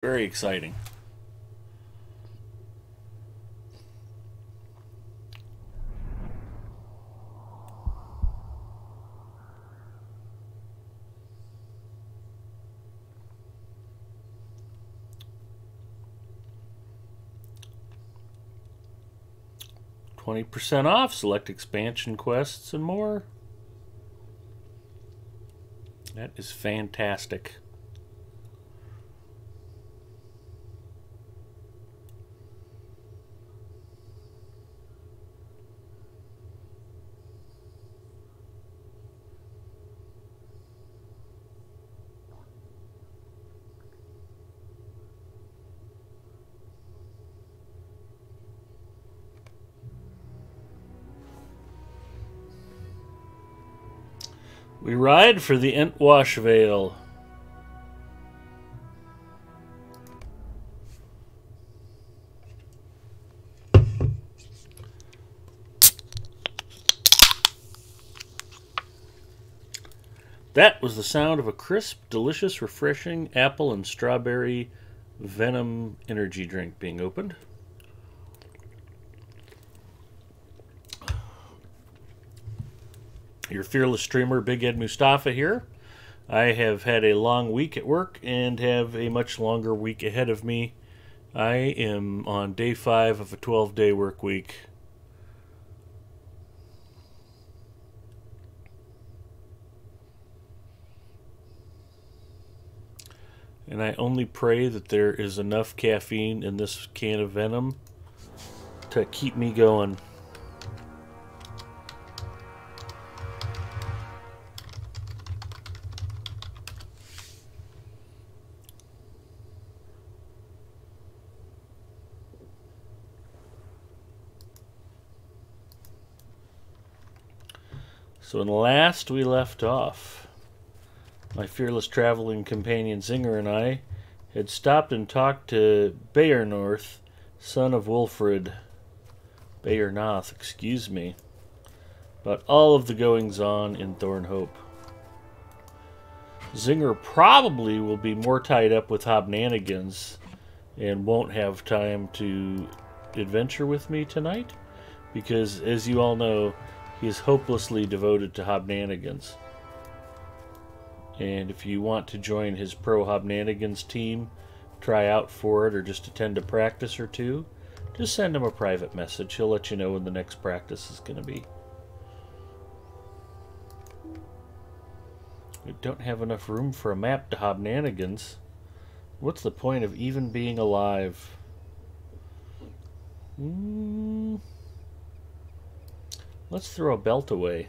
Very exciting. %20 off select expansion quests and more. That is fantastic. We ride for the Entwash Vale. That was the sound of a crisp, delicious, refreshing apple and strawberry venom energy drink being opened. Your fearless streamer, Big Ed Mustafa here. I have had a long week at work and have a much longer week ahead of me. I am on day 5 of a 12-day work week. And I only pray that there is enough caffeine in this can of venom to keep me going. So when last we left off, my fearless traveling companion Zinger and I had stopped and talked to Bayernorth, son of Wolfred, Bayernoth, excuse me, about all of the goings-on in Thornhope. Zinger probably will be more tied up with Hobnanigans and won't have time to adventure with me tonight, because, as you all know, he is hopelessly devoted to Hobnanigans. And if you want to join his pro Hobnanigans team, try out for it, or just attend a practice or two, just send him a private message. He'll let you know when the next practice is going to be. We don't have enough room for a map to Hobnanigans. What's the point of even being alive? Let's throw a belt away.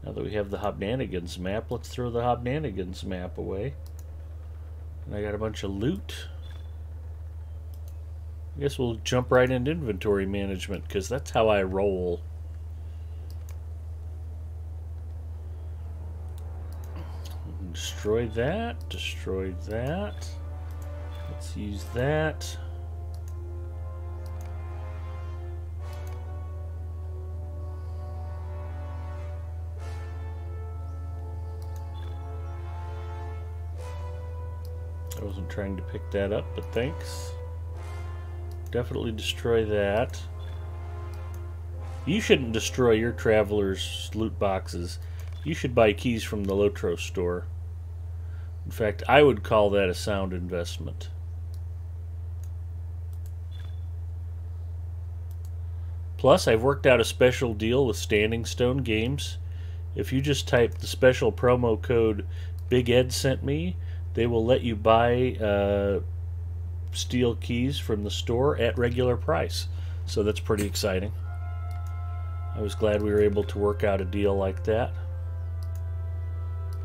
Now that we have the Hobnanigans map, let's throw the Hobnanigans map away. And I got a bunch of loot. I guess we'll jump right into inventory management, because that's how I roll. Destroy that, destroy that. Let's use that. I wasn't trying to pick that up, but thanks. Definitely destroy that. You shouldn't destroy your travelers' loot boxes. You should buy keys from the Lotro store. In fact, I would call that a sound investment. Plus, I've worked out a special deal with Standing Stone Games. If you just type the special promo code Big Ed sent me, they will let you buy steel keys from the store at regular price. So that's pretty exciting. I was glad we were able to work out a deal like that.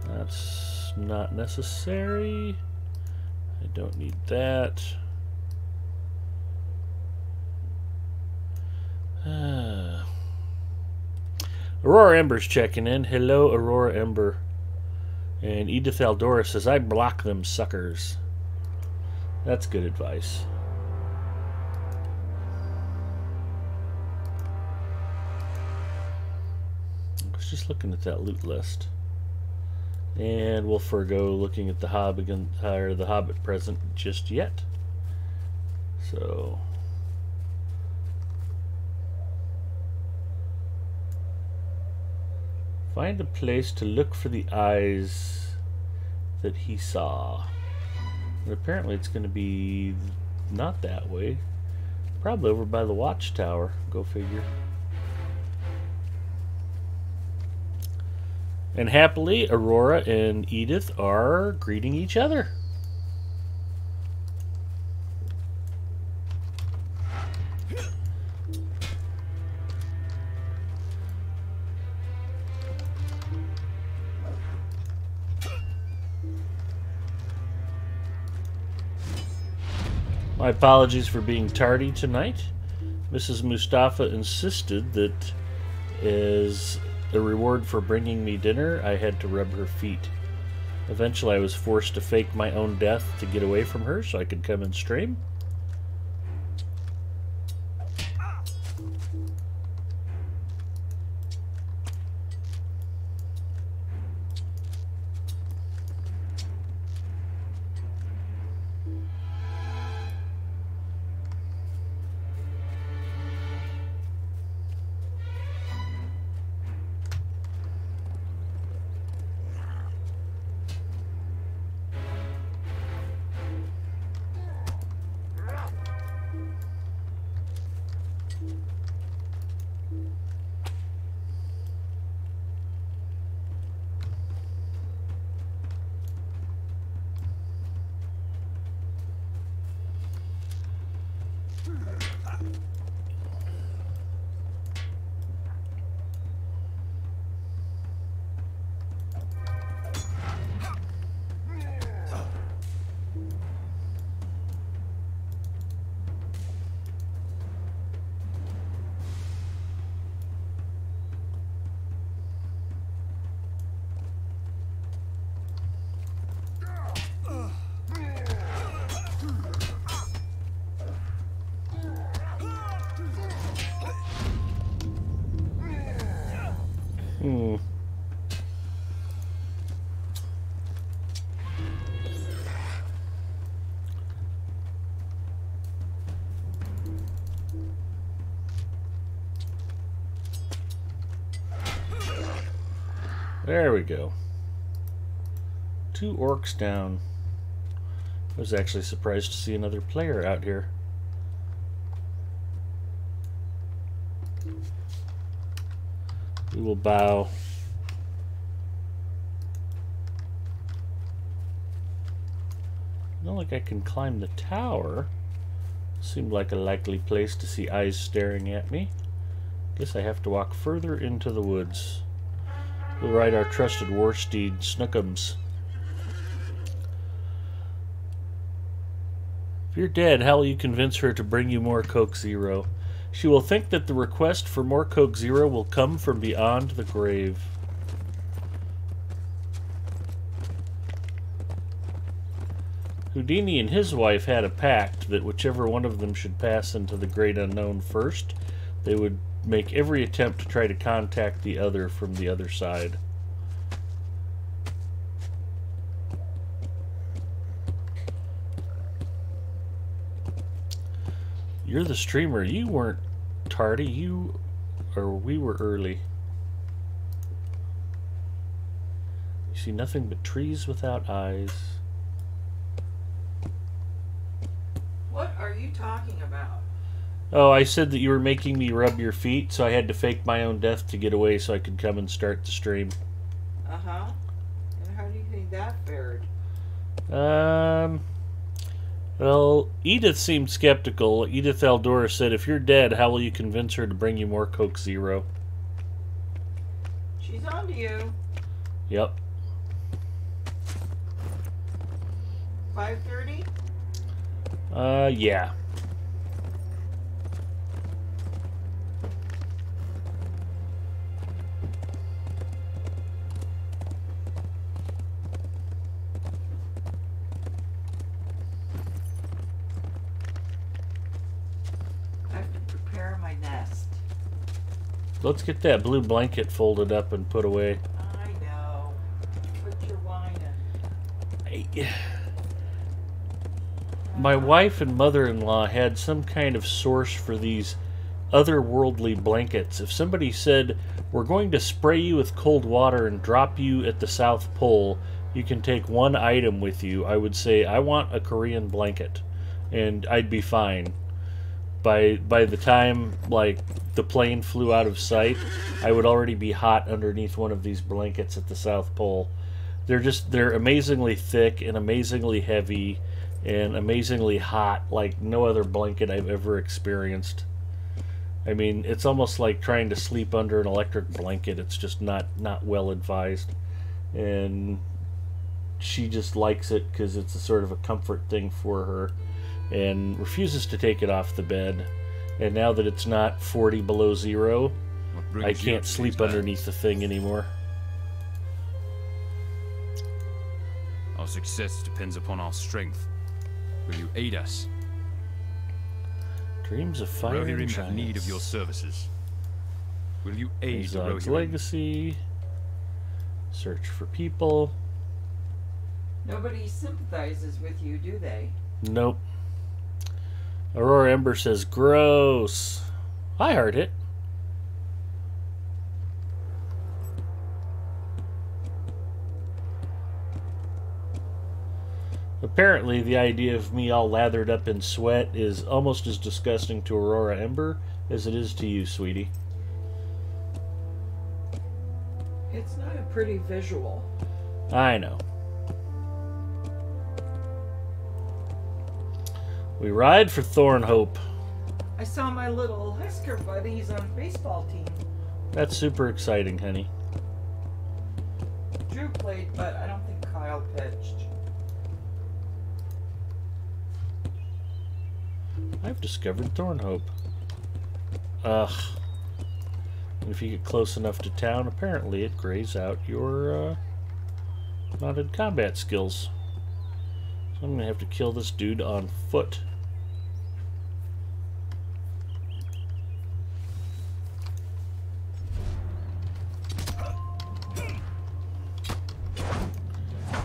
That's not necessary. I don't need that. Aurora Ember's checking in. Hello, Aurora Ember. And Edith Aldora says, I block them suckers. That's good advice. I was just looking at that loot list. And we'll forego looking at the Hobbit present just yet. So find a place to look for the eyes that he saw. And apparently it's going to be not that way. Probably over by the watchtower. Go figure. And happily, Aurora and Edith are greeting each other. My apologies for being tardy tonight. Mrs. Mustafa insisted that as a reward for bringing me dinner, I had to rub her feet. Eventually, I was forced to fake my own death to get away from her so I could come and stream. There we go. 2 orcs down. I was actually surprised to see another player out here. We will bow. Not like I can climb the tower. Seemed like a likely place to see eyes staring at me. Guess I have to walk further into the woods. We'll ride our trusted war steed, Snookums. If you're dead, how will you convince her to bring you more Coke Zero? She will think that the request for more Coke Zero will come from beyond the grave. Houdini and his wife had a pact that whichever one of them should pass into the great unknown first, they would make every attempt to try to contact the other from the other side. You're the streamer. You weren't tardy. We were early. You see nothing but trees without eyes. What are you talking about? Oh, I said that you were making me rub your feet, so I had to fake my own death to get away so I could come and start the stream. Uh-huh. And how do you think that fared? Well, Edith seemed skeptical. Edith Eldora said, if you're dead, how will you convince her to bring you more Coke Zero? She's on to you. Yep. 5:30? Yeah. Let's get that blue blanket folded up and put away. I know. Put your My wife and mother-in-law had some kind of source for these otherworldly blankets. If somebody said, we're going to spray you with cold water and drop you at the South Pole, you can take one item with you, I would say, I want a Korean blanket, and I'd be fine. By the time, like, the plane flew out of sight, I would already be hot underneath one of these blankets at the South Pole. They're amazingly thick and amazingly heavy and amazingly hot, like no other blanket I've ever experienced. I mean, it's almost like trying to sleep under an electric blanket. It's just not well advised. And she just likes it because it's a sort of a comfort thing for her, and refuses to take it off the bed. And now that it's not 40 below zero, I can't sleep underneath the thing anymore. Our success depends upon our strength. Will you aid us? Dreams of fire and Rohirrim have need of your services. Will you aid the Azog's Rohirrim? legacy. Search for people. Nobody sympathizes with you, do they? Nope. Aurora Ember says, gross. I heard it. Apparently, the idea of me all lathered up in sweat is almost as disgusting to Aurora Ember as it is to you, sweetie. It's not a pretty visual. I know. We ride for Thornhope. I saw my little Husker buddies on baseball team. That's super exciting, honey. Drew played, but I don't think Kyle pitched. I've discovered Thornhope. Ugh. And if you get close enough to town, apparently it grays out your mounted combat skills. So I'm going to have to kill this dude on foot.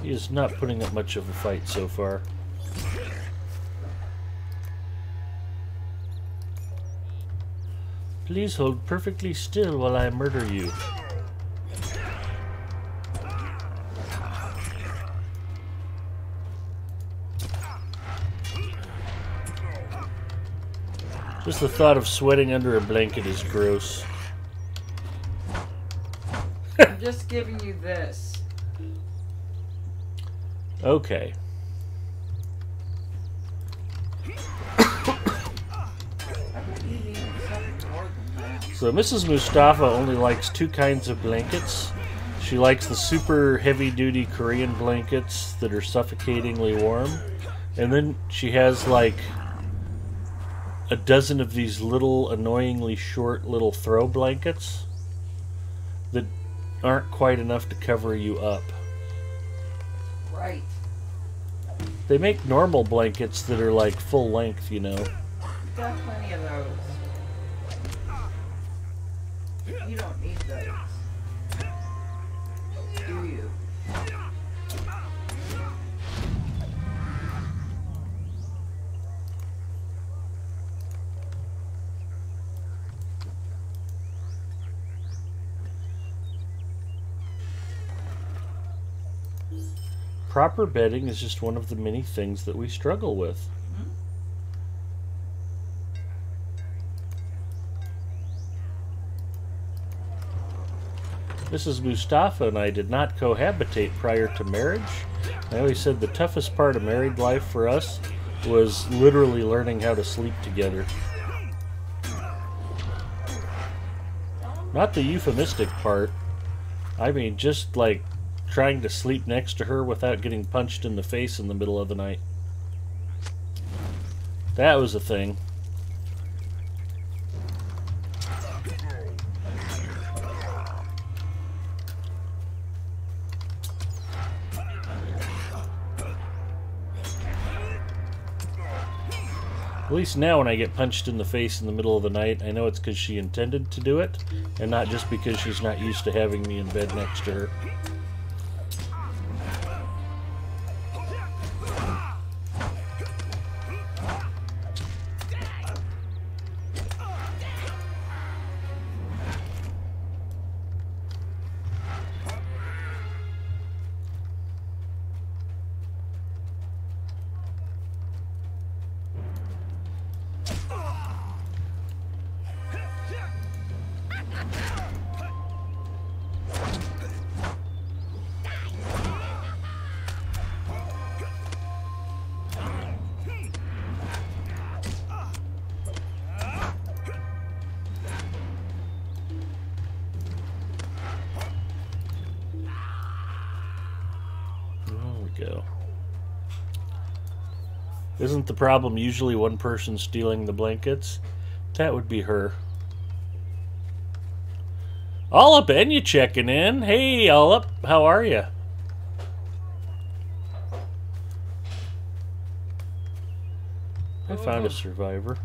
He is not putting up much of a fight so far. Please hold perfectly still while I murder you. Just the thought of sweating under a blanket is gross. I'm just giving you this. Okay. So Mrs. Mustafa only likes two kinds of blankets. She likes the super heavy-duty Korean blankets that are suffocatingly warm. And then she has like a dozen of these little annoyingly short little throw blankets that aren't quite enough to cover you up. Right. They make normal blankets that are like full length, you know. We've got plenty of those. You don't need those. Do you? Proper bedding is just one of the many things that we struggle with. Mrs. Mustafa and I did not cohabitate prior to marriage. I always said the toughest part of married life for us was literally learning how to sleep together. Not the euphemistic part. I mean, just like trying to sleep next to her without getting punched in the face in the middle of the night. That was a thing. At least now when I get punched in the face in the middle of the night, I know it's because she intended to do it, and not just because she's not used to having me in bed next to her. There we go. Isn't the problem usually one person stealing the blankets? That would be her. Olip, and you checking in? Hey, Olip, how are you? I found a survivor.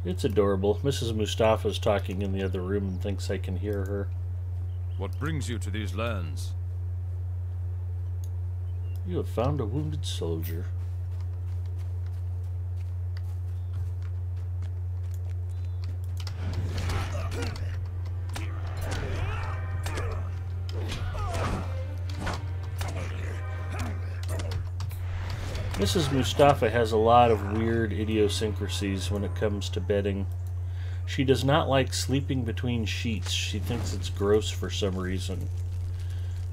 It's adorable. Mrs. Mustafa's talking in the other room and thinks I can hear her. What brings you to these lands? You have found a wounded soldier. Mrs. Mustafa has a lot of weird idiosyncrasies when it comes to bedding. She does not like sleeping between sheets. She thinks it's gross for some reason.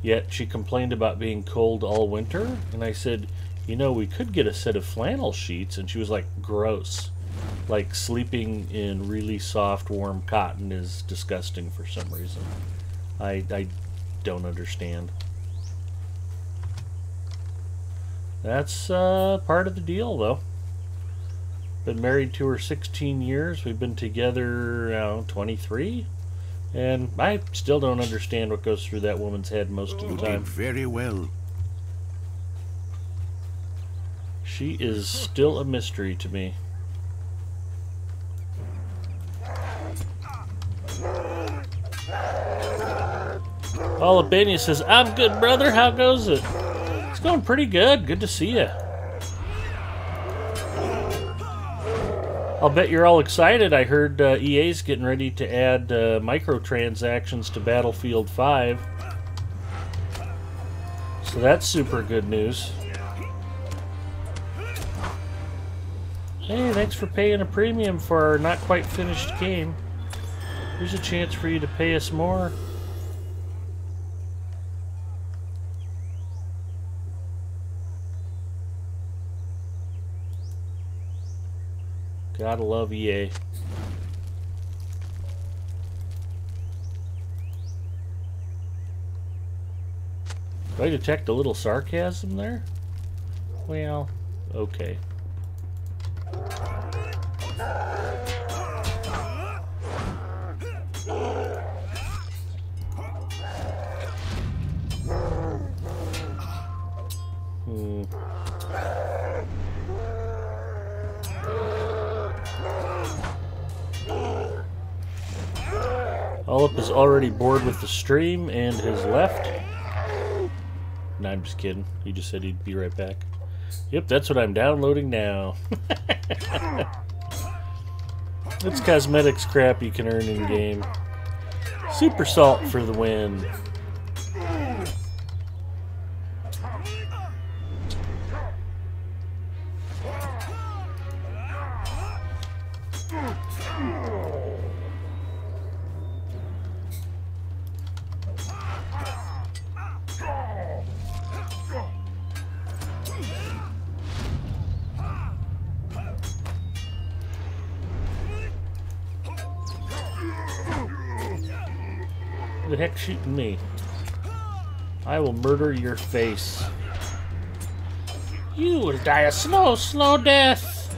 Yet she complained about being cold all winter, and I said, you know, we could get a set of flannel sheets, and she was like, gross. Like sleeping in really soft, warm cotton is disgusting for some reason. I don't understand. That's part of the deal, though. Been married to her 16 years. We've been together 23. And I still don't understand what goes through that woman's head most of the time. You did very well. She is still a mystery to me. Alabania says, I'm good, brother. How goes it? It's going pretty good. Good to see you. I'll bet you're all excited. I heard EA's getting ready to add microtransactions to Battlefield 5. So that's super good news. Hey, thanks for paying a premium for our not quite finished game. Here's a chance for you to pay us more. Gotta love EA. Do I detect a little sarcasm there? Well, okay. Olip is already bored with the stream and has left. No, I'm just kidding. He just said he'd be right back. Yep, that's what I'm downloading now. It's cosmetics crap you can earn in game. Super Salt for the win. Who the heck's shooting me? I will murder your face. You will die a slow death.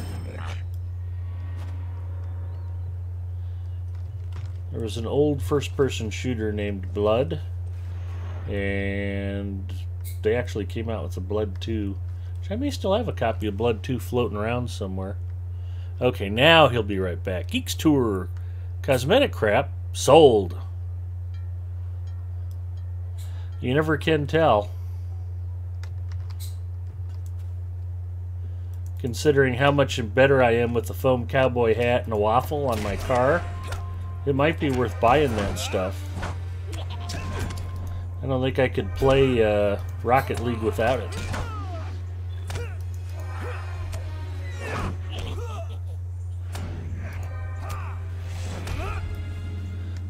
There was an old first-person shooter named Blood, and they actually came out with a Blood 2. Which I may still have a copy of Blood 2 floating around somewhere. Okay, now he'll be right back. Geeks Tour. Cosmetic crap sold. You never can tell. Considering how much better I am with a foam cowboy hat and a waffle on my car, it might be worth buying that stuff. I don't think I could play Rocket League without it.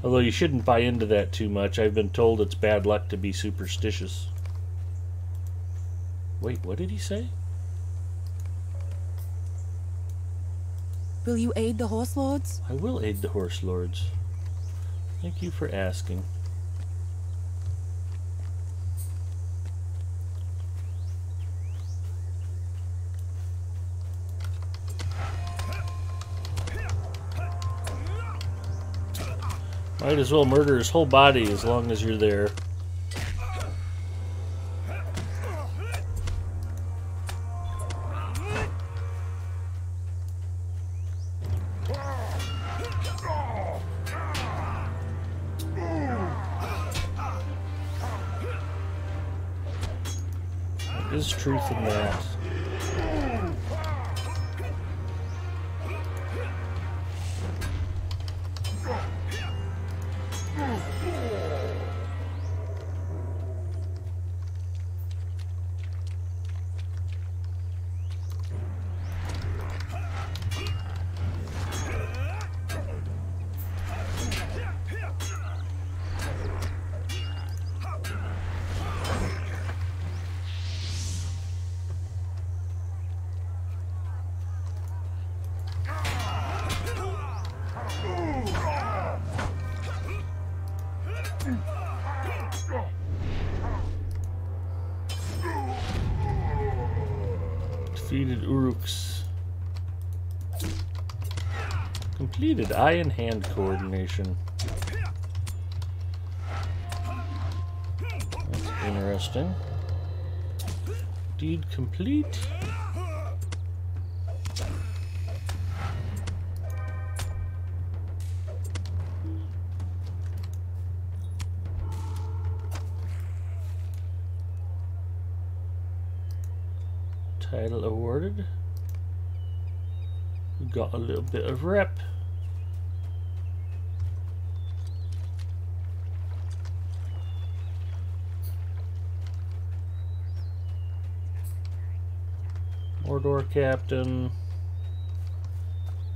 Although you shouldn't buy into that too much. I've been told it's bad luck to be superstitious. Wait, what did he say? Will you aid the horse lords? I will aid the horse lords. Thank you for asking. Might as well murder his whole body as long as you're there. There is truth in that. Defeated Uruks. Completed eye and hand coordination. That's interesting. Deed complete. Title awarded. We got a little bit of rep. Mordor captain.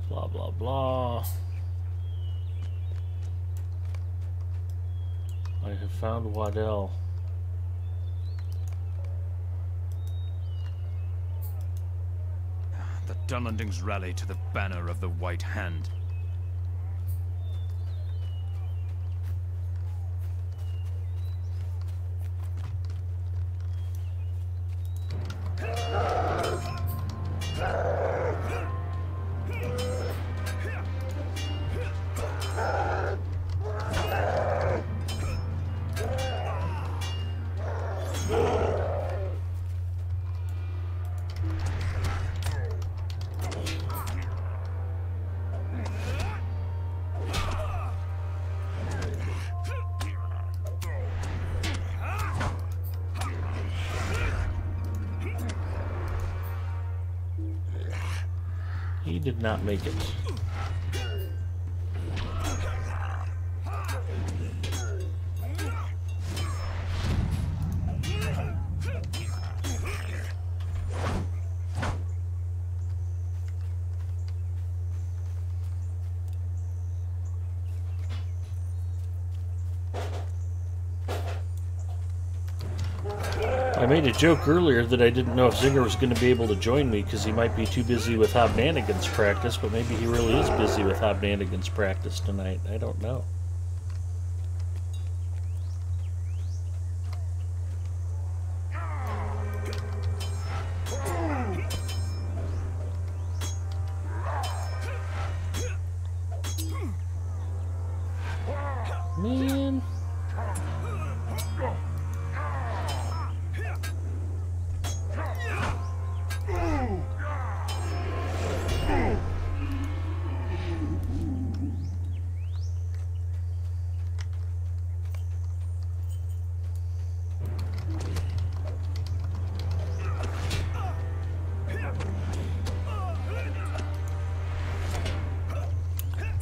Blah blah blah. I have found Waddell. The Dunlendings rally to the banner of the White Hand. He did not make it. I made a joke earlier that I didn't know if Zinger was going to be able to join me because he might be too busy with Hobnanigans practice, but maybe he really is busy with Hobnanigans practice tonight. I don't know. Man.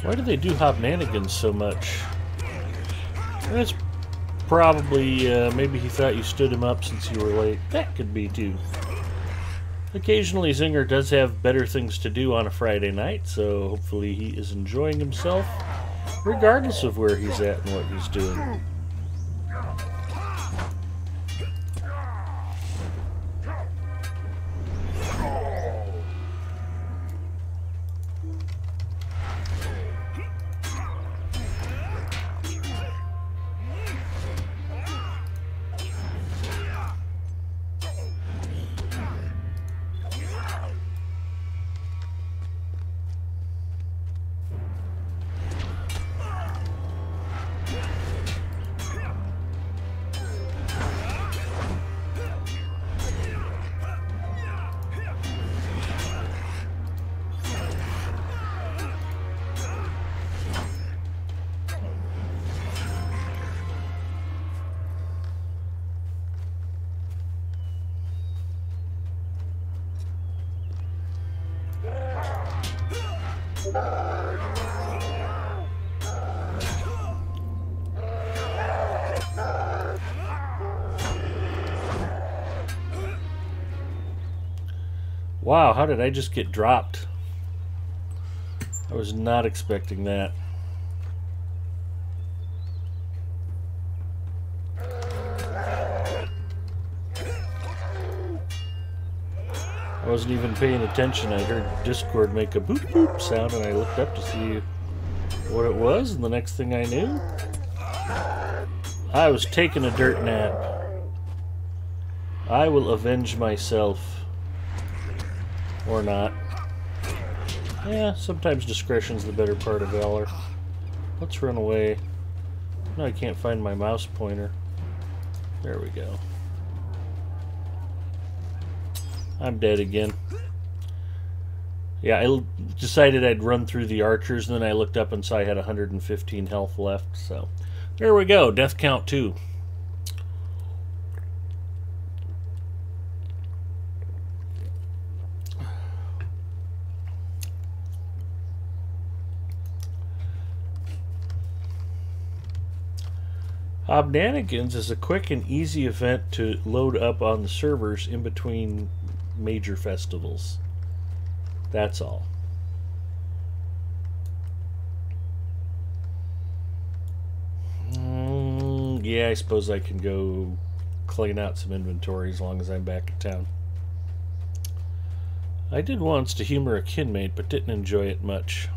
Why do they do Hobnanigans so much? That's probably, maybe he thought you stood him up since you were late. That could be too. Occasionally Zinger does have better things to do on a Friday night, so hopefully he is enjoying himself, regardless of where he's at and what he's doing. Wow, how did I just get dropped? I was not expecting that. I wasn't even paying attention. I heard Discord make a boop boop sound and I looked up to see what it was, and the next thing I knew, I was taking a dirt nap. I will avenge myself. Or not. Yeah, sometimes discretion's the better part of valor. Let's run away. No, I can't find my mouse pointer. There we go. I'm dead again. Yeah, I decided I'd run through the archers, and then I looked up and saw I had 115 health left, so there we go, death count 2. Hobnanigans is a quick and easy event to load up on the servers in between major festivals. That's all. Yeah, I suppose I can go clean out some inventory as long as I'm back in town. I did once to humor a kinmate, but didn't enjoy it much.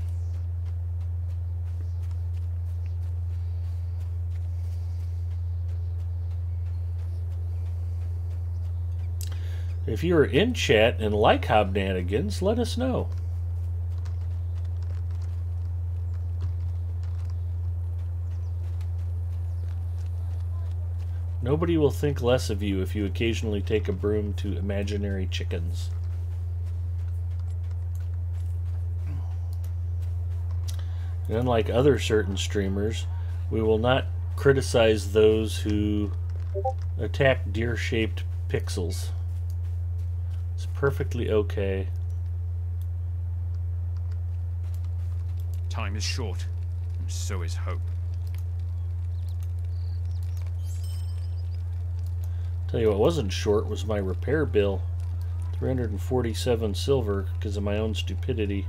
If you are in chat and like Hobnanigans, let us know. Nobody will think less of you if you occasionally take a broom to imaginary chickens. And unlike other certain streamers, we will not criticize those who attack deer-shaped pixels. It's perfectly okay. Time is short, and so is hope. Tell you what wasn't short was my repair bill. 347 silver because of my own stupidity.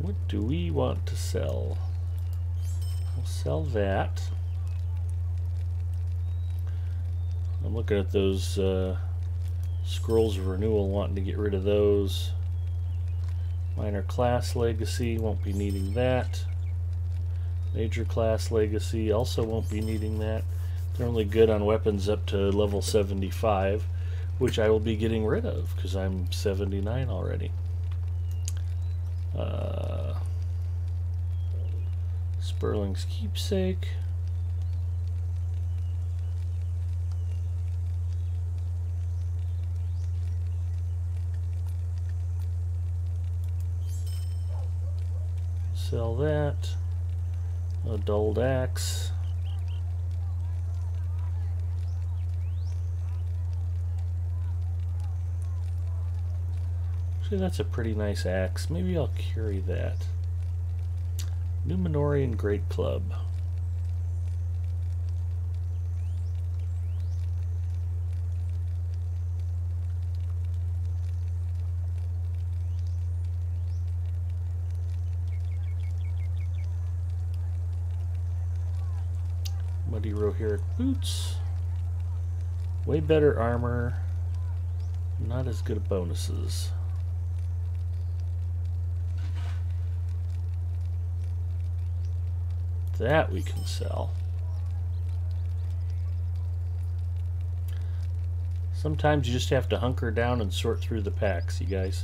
What do we want to sell? We'll sell that. I'm looking at those scrolls of renewal, wanting to get rid of those. Minor class legacy, won't be needing that. Major class legacy, also won't be needing that. They're only good on weapons up to level 75, which I will be getting rid of because I'm 79 already. Sperling's keepsake. Sell that. A dulled axe. Actually, that's a pretty nice axe. Maybe I'll carry that. Numenorian Great Club. Muddy Rohirric boots. Way better armor. Not as good bonuses. That we can sell. Sometimes you just have to hunker down and sort through the packs, you guys.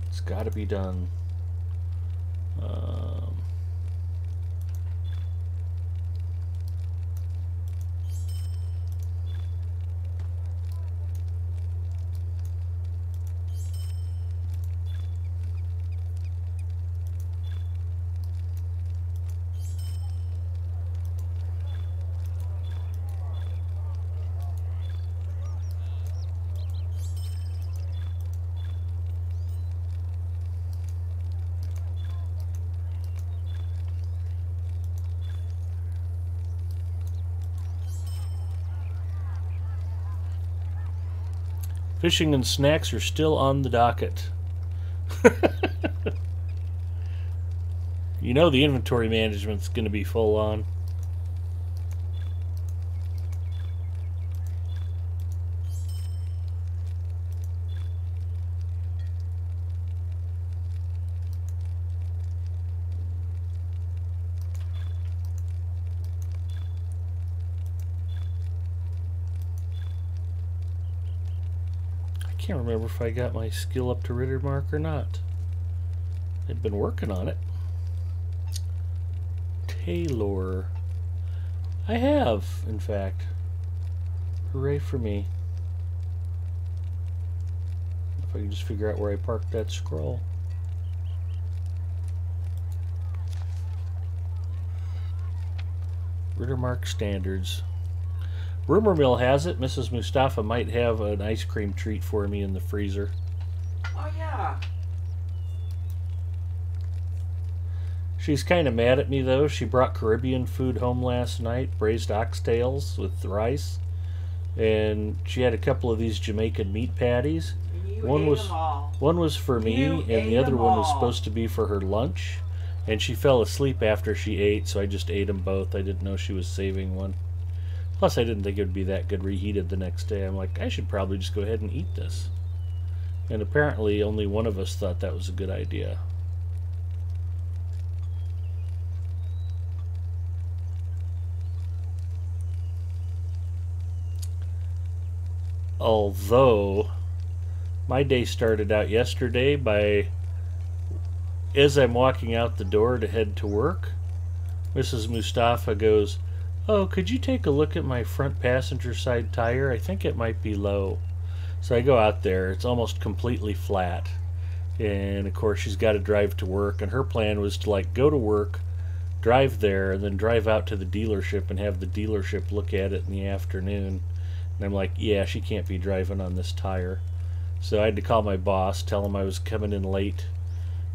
It's got to be done. Fishing and snacks are still on the docket. You know the inventory management's going to be full on. I can't remember if I got my skill up to Rittermark or not. I've been working on it. Taylor. I have, in fact. Hooray for me. If I can just figure out where I parked that scroll. Rittermark standards. Rumor mill has it Mrs. Mustafa might have an ice cream treat for me in the freezer. Oh, yeah. She's kind of mad at me though. She brought Caribbean food home last night, braised oxtails with rice, and she had a couple of these Jamaican meat patties. One was for me, and the other one was supposed to be for her lunch. And she fell asleep after she ate, so I just ate them both. I didn't know she was saving one. Plus, I didn't think it would be that good reheated the next day. I'm like, I should probably just go ahead and eat this. And apparently, only one of us thought that was a good idea. Although, my day started out yesterday by, as I'm walking out the door to head to work, Mrs. Mustafa goes, "Oh, could you take a look at my front passenger side tire? I think it might be low." So I go out there. It's almost completely flat. And of course she's got to drive to work, and her plan was to like go to work, drive there, and then drive out to the dealership and have the dealership look at it in the afternoon. And I'm like, yeah, she can't be driving on this tire. So I had to call my boss, tell him I was coming in late.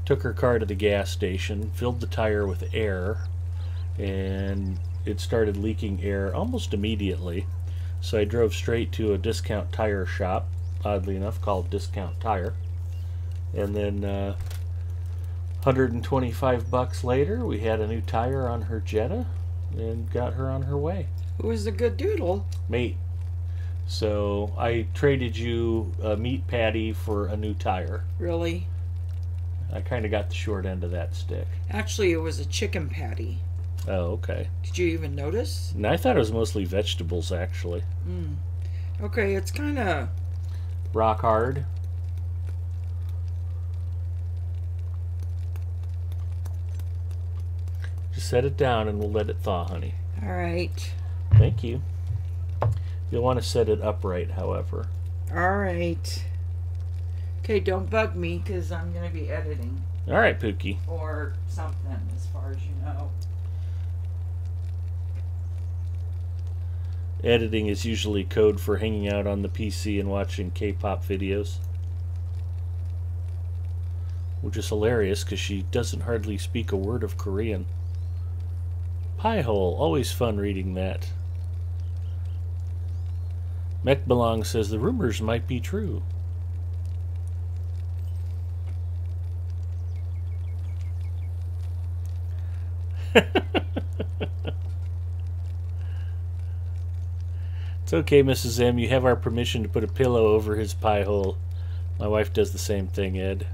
Took her car to the gas station, filled the tire with air, and it started leaking air almost immediately. So I drove straight to a discount tire shop, oddly enough, called Discount Tire. And then $125 later, we had a new tire on her Jetta and got her on her way. Who was the good doodle? Mate. So I traded you a meat patty for a new tire. Really? I kind of got the short end of that stick. Actually, it was a chicken patty. Oh, okay. Did you even notice? And I thought it was mostly vegetables, actually. Okay, it's kind of rock hard. Just set it down and we'll let it thaw, honey. all right. Thank you. You'll want to set it upright, however. All right. Okay, don't bug me because I'm going to be editing. All right, Pookie. Or something, as far as you know. Editing is usually code for hanging out on the PC and watching K-pop videos. Which is hilarious because she doesn't hardly speak a word of Korean. Piehole, always fun reading that. Mechbelong says the rumors might be true. It's okay, Mrs. M. You have our permission to put a pillow over his pie hole. My wife does the same thing, Ed.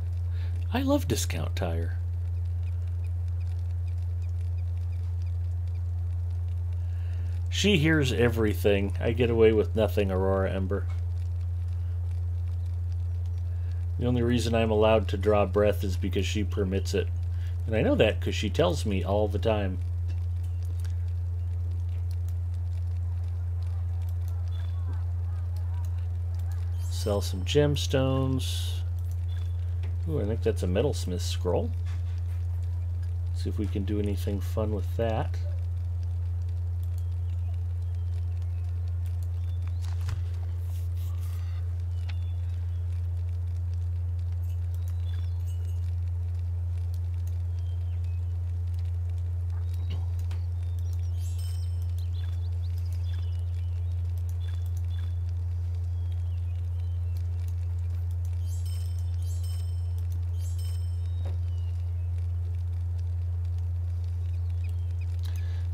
I love Discount Tire. She hears everything. I get away with nothing, Aurora Ember. The only reason I'm allowed to draw breath is because she permits it. And I know that because she tells me all the time. Sell some gemstones. Ooh, I think that's a metalsmith scroll. See if we can do anything fun with that.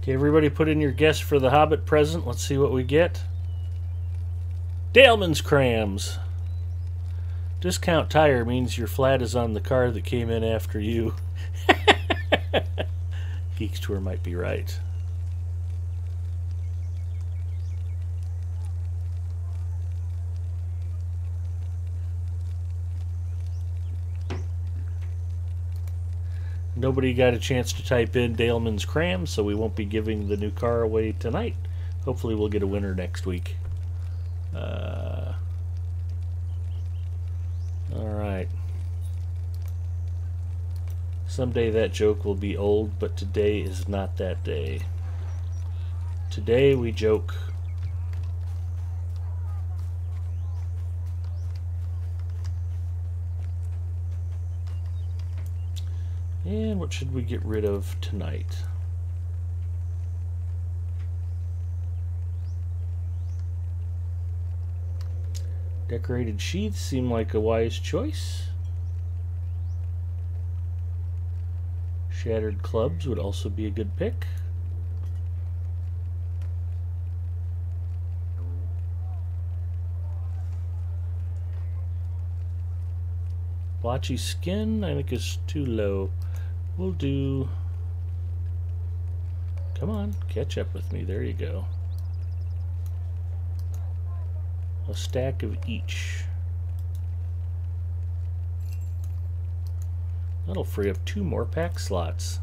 Okay, everybody put in your guess for the Hobbit present. Let's see what we get. Daleman's Crams. Discount tire means your flat is on the car that came in after you. Geeks Tour might be right. Nobody got a chance to type in Daleman's Crams, so we won't be giving the new car away tonight. Hopefully we'll get a winner next week. Alright. Someday that joke will be old, but today is not that day. Today we joke. And what should we get rid of tonight? Decorated sheaths seem like a wise choice. Shattered clubs would also be a good pick. Blotchy skin, I think, is too low. We'll do... Come on, catch up with me. There you go. A stack of each. That'll free up 2 more pack slots.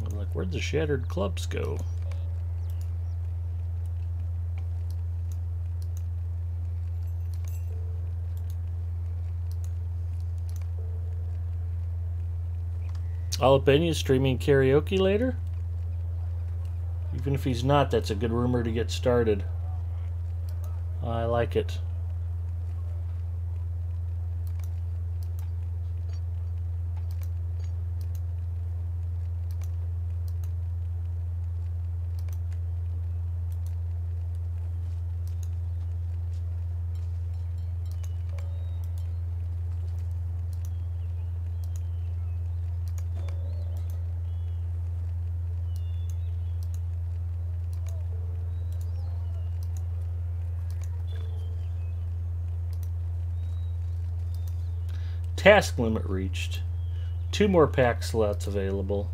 I'm like, where'd the shattered clubs go? Jalapeno streaming karaoke later? Even if he's not, that's a good rumor to get started. I like it. Task limit reached. 2 more pack slots available.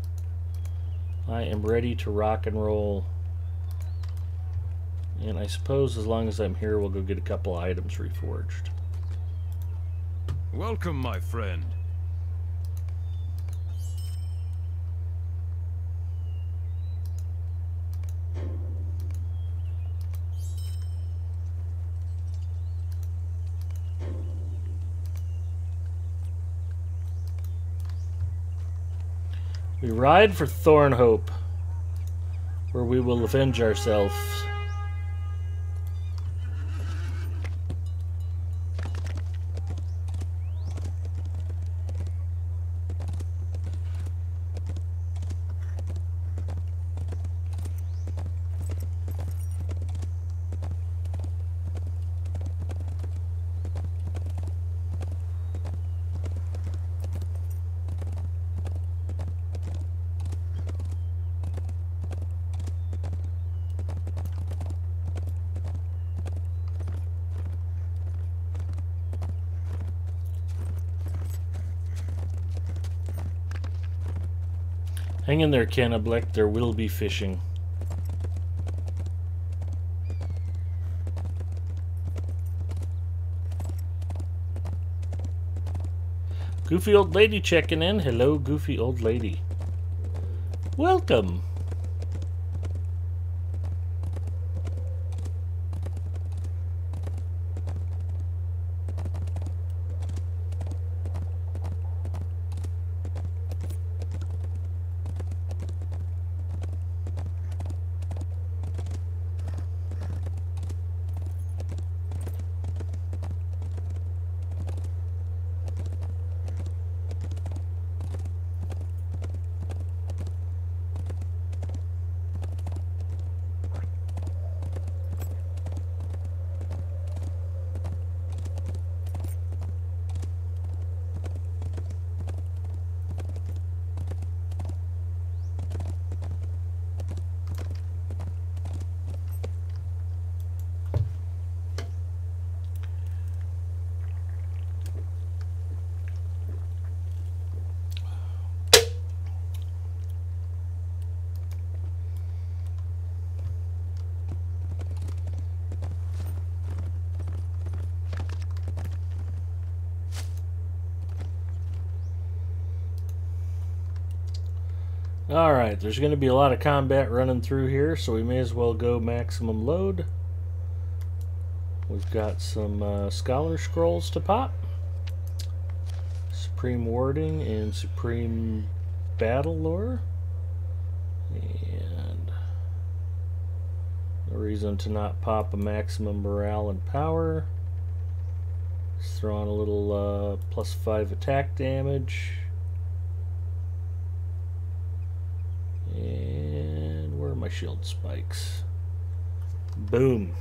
I am ready to rock and roll. And I suppose as long as I'm here, we'll go get a couple items reforged. Welcome, my friend. We ride for Thornhope, where we will avenge ourselves. Hang in there, Cannablick. There will be fishing. Goofy old lady checking in. Hello, goofy old lady. Welcome. Alright, there's going to be a lot of combat running through here, so we may as well go maximum load. We've got some Scholar Scrolls to pop. Supreme Warding and Supreme Battle Lore. And no reason to not pop a maximum morale and power. Just throw on a little +5 attack damage. And where are my shield spikes? Boom.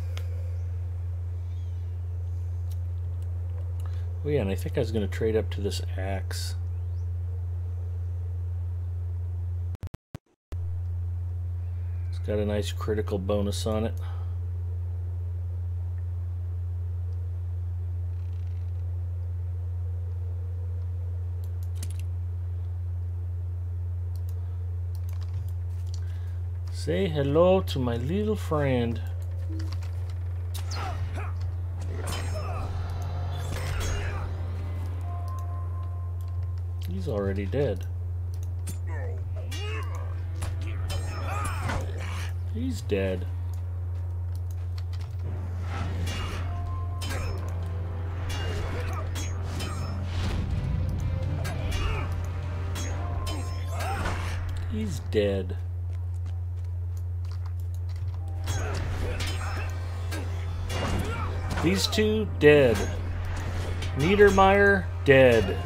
Oh yeah, and I think I was going to trade up to this axe. It's got a nice critical bonus on it. Say hello to my little friend. He's already dead. He's dead. He's dead. These two, dead. Niedermeyer, dead.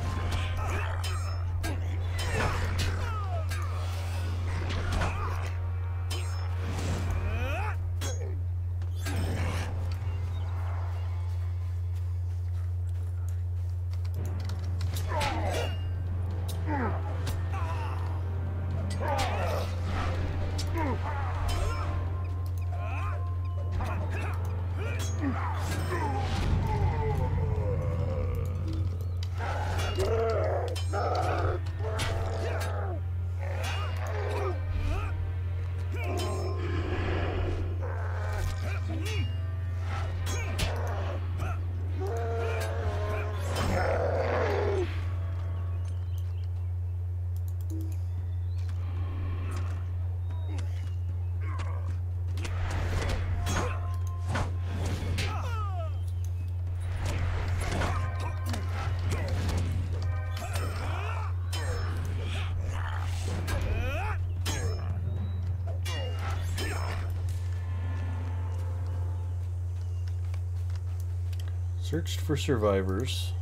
Searched for survivors.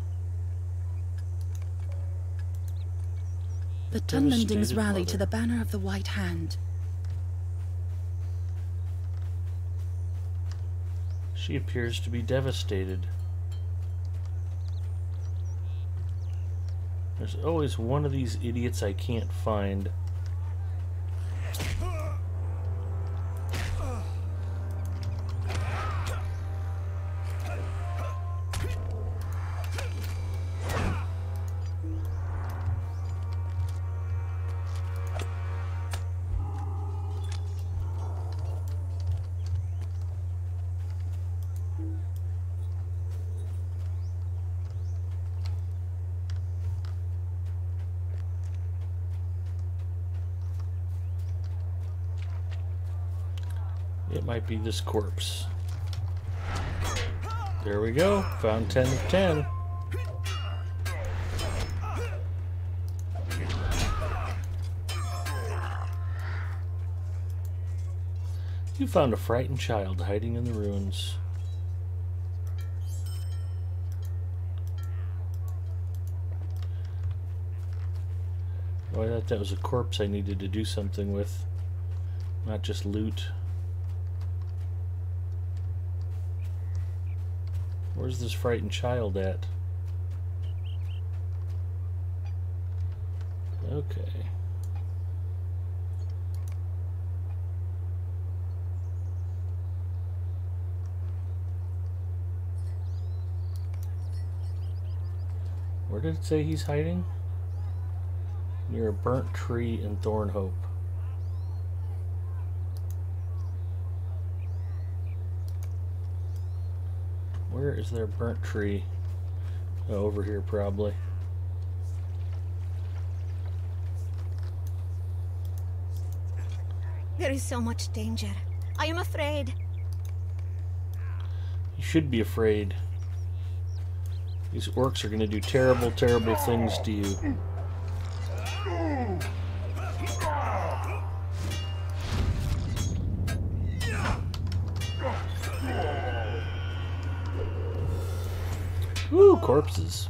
The Tunlandings rally mother. to the banner of the White Hand. She appears to be devastated. There's always one of these idiots I can't find. It might be this corpse. There we go. Found 10 of 10. You found a frightened child hiding in the ruins. Oh, I thought that was a corpse I needed to do something with, not just loot. Where's this frightened child at? Okay. Where did it say he's hiding? Near a burnt tree in Thornhope. Where is there a burnt tree? Oh, over here probably. There is so much danger. I am afraid. You should be afraid. These orcs are going to do terrible, terrible things to you. Woo, corpses.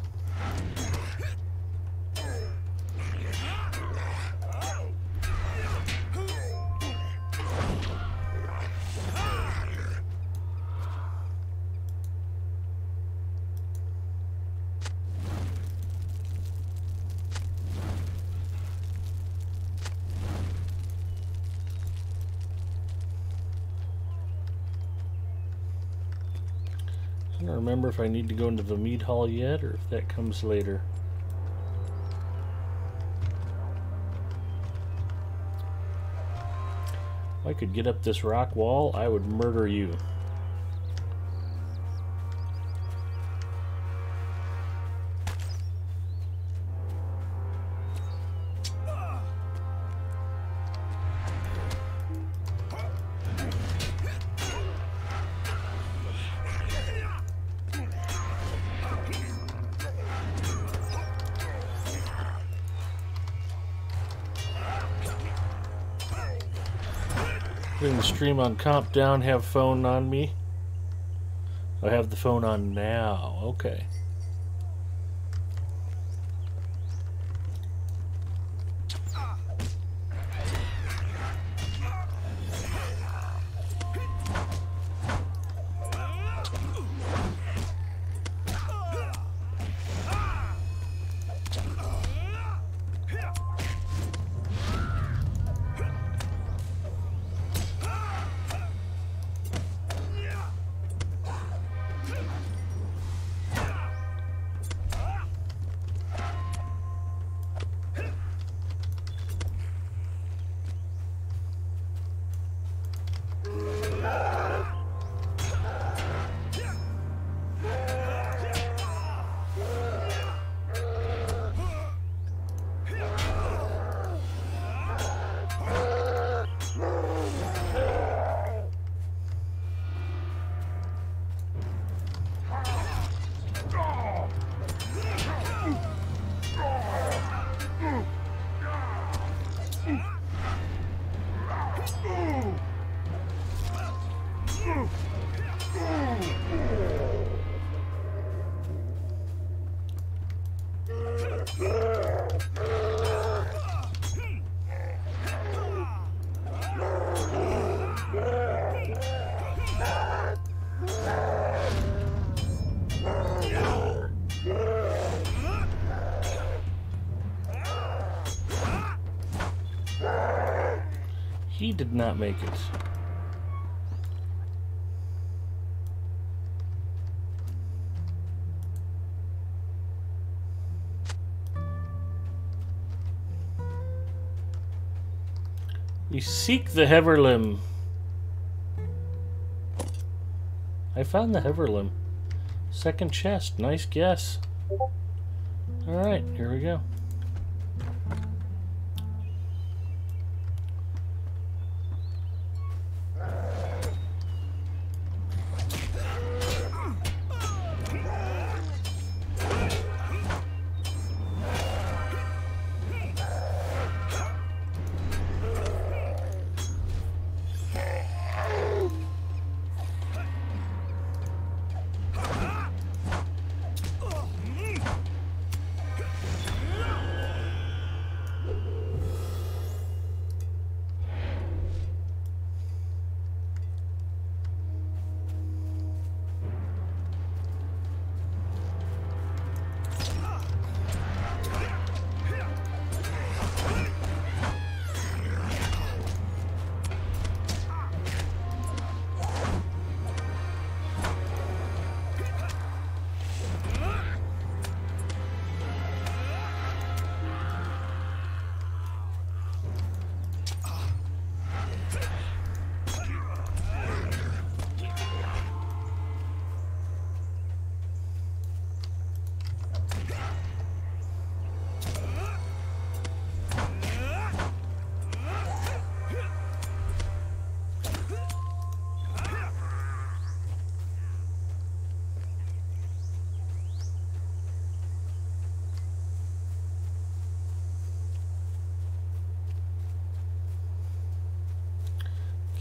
I don't remember if I need to go into the mead hall yet or if that comes later. If I could get up this rock wall, I would murder you. Putting the stream on comp down, have phone on me. I have the phone on now. Okay. He did not make it. We seek the Heverlim. I found the Heverlim. Second chest. Nice guess. Alright, here we go.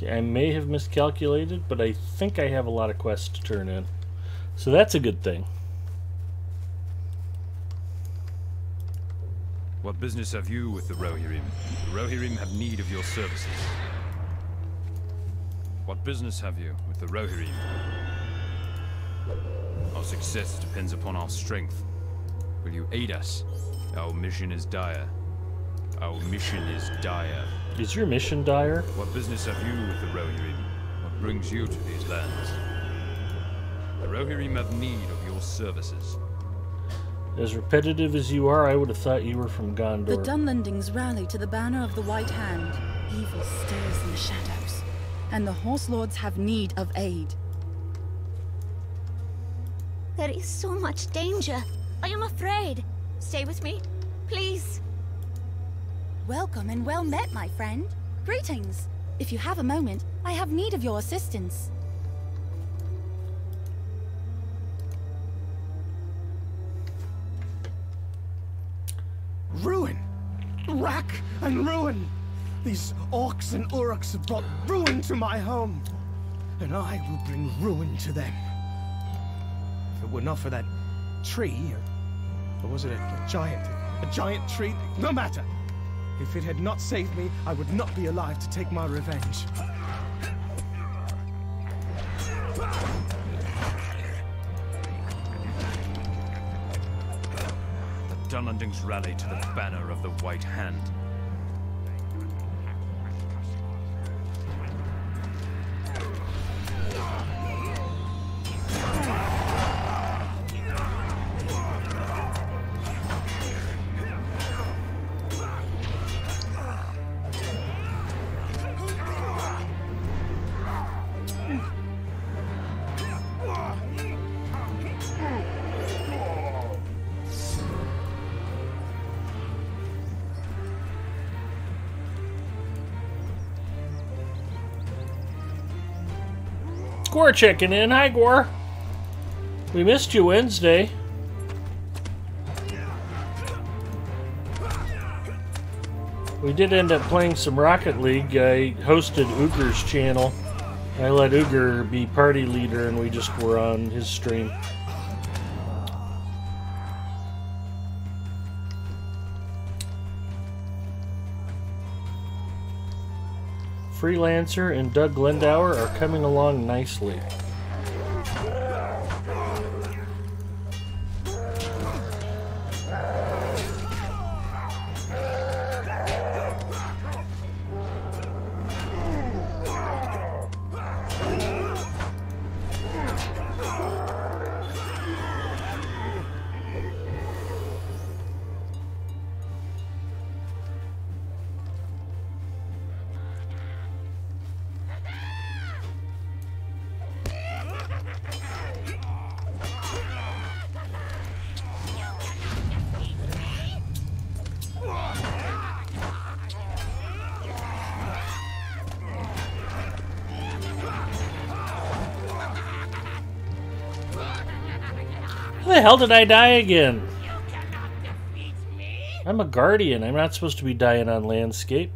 Okay, I may have miscalculated, but I think I have a lot of quests to turn in. So that's a good thing. What business have you with the Rohirrim? The Rohirrim have need of your services. What business have you with the Rohirrim? Our success depends upon our strength. Will you aid us? Our mission is dire. Our mission is dire. Is your mission dire? What business have you with the Rohirrim? What brings you to these lands? The Rohirrim have need of your services. As repetitive as you are, I would have thought you were from Gondor. The Dunlendings rally to the banner of the White Hand. Evil stirs in the shadows, and the Horse Lords have need of aid. There is so much danger. I am afraid. Stay with me, please. Welcome and well met, my friend. Greetings. If you have a moment, I have need of your assistance. Ruin! Rack and ruin! These orcs and uruks have brought ruin to my home, and I will bring ruin to them. If it were not for that tree, or was it a giant tree? No matter! If it had not saved me, I would not be alive to take my revenge. The Dunlendings rally to the banner of the White Hand. Gore checking in. Hi, Gore. We missed you Wednesday. We did end up playing some Rocket League. I hosted Uger's channel. I let Uger be party leader, and we just were on his stream. Freelancer and Doug Lendauer are coming along nicely. How the hell did I die again? I'm a guardian. I'm not supposed to be dying on landscape.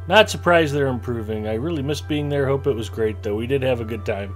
Not surprised they're improving. I really missed being there. Hope it was great, though. We did have a good time.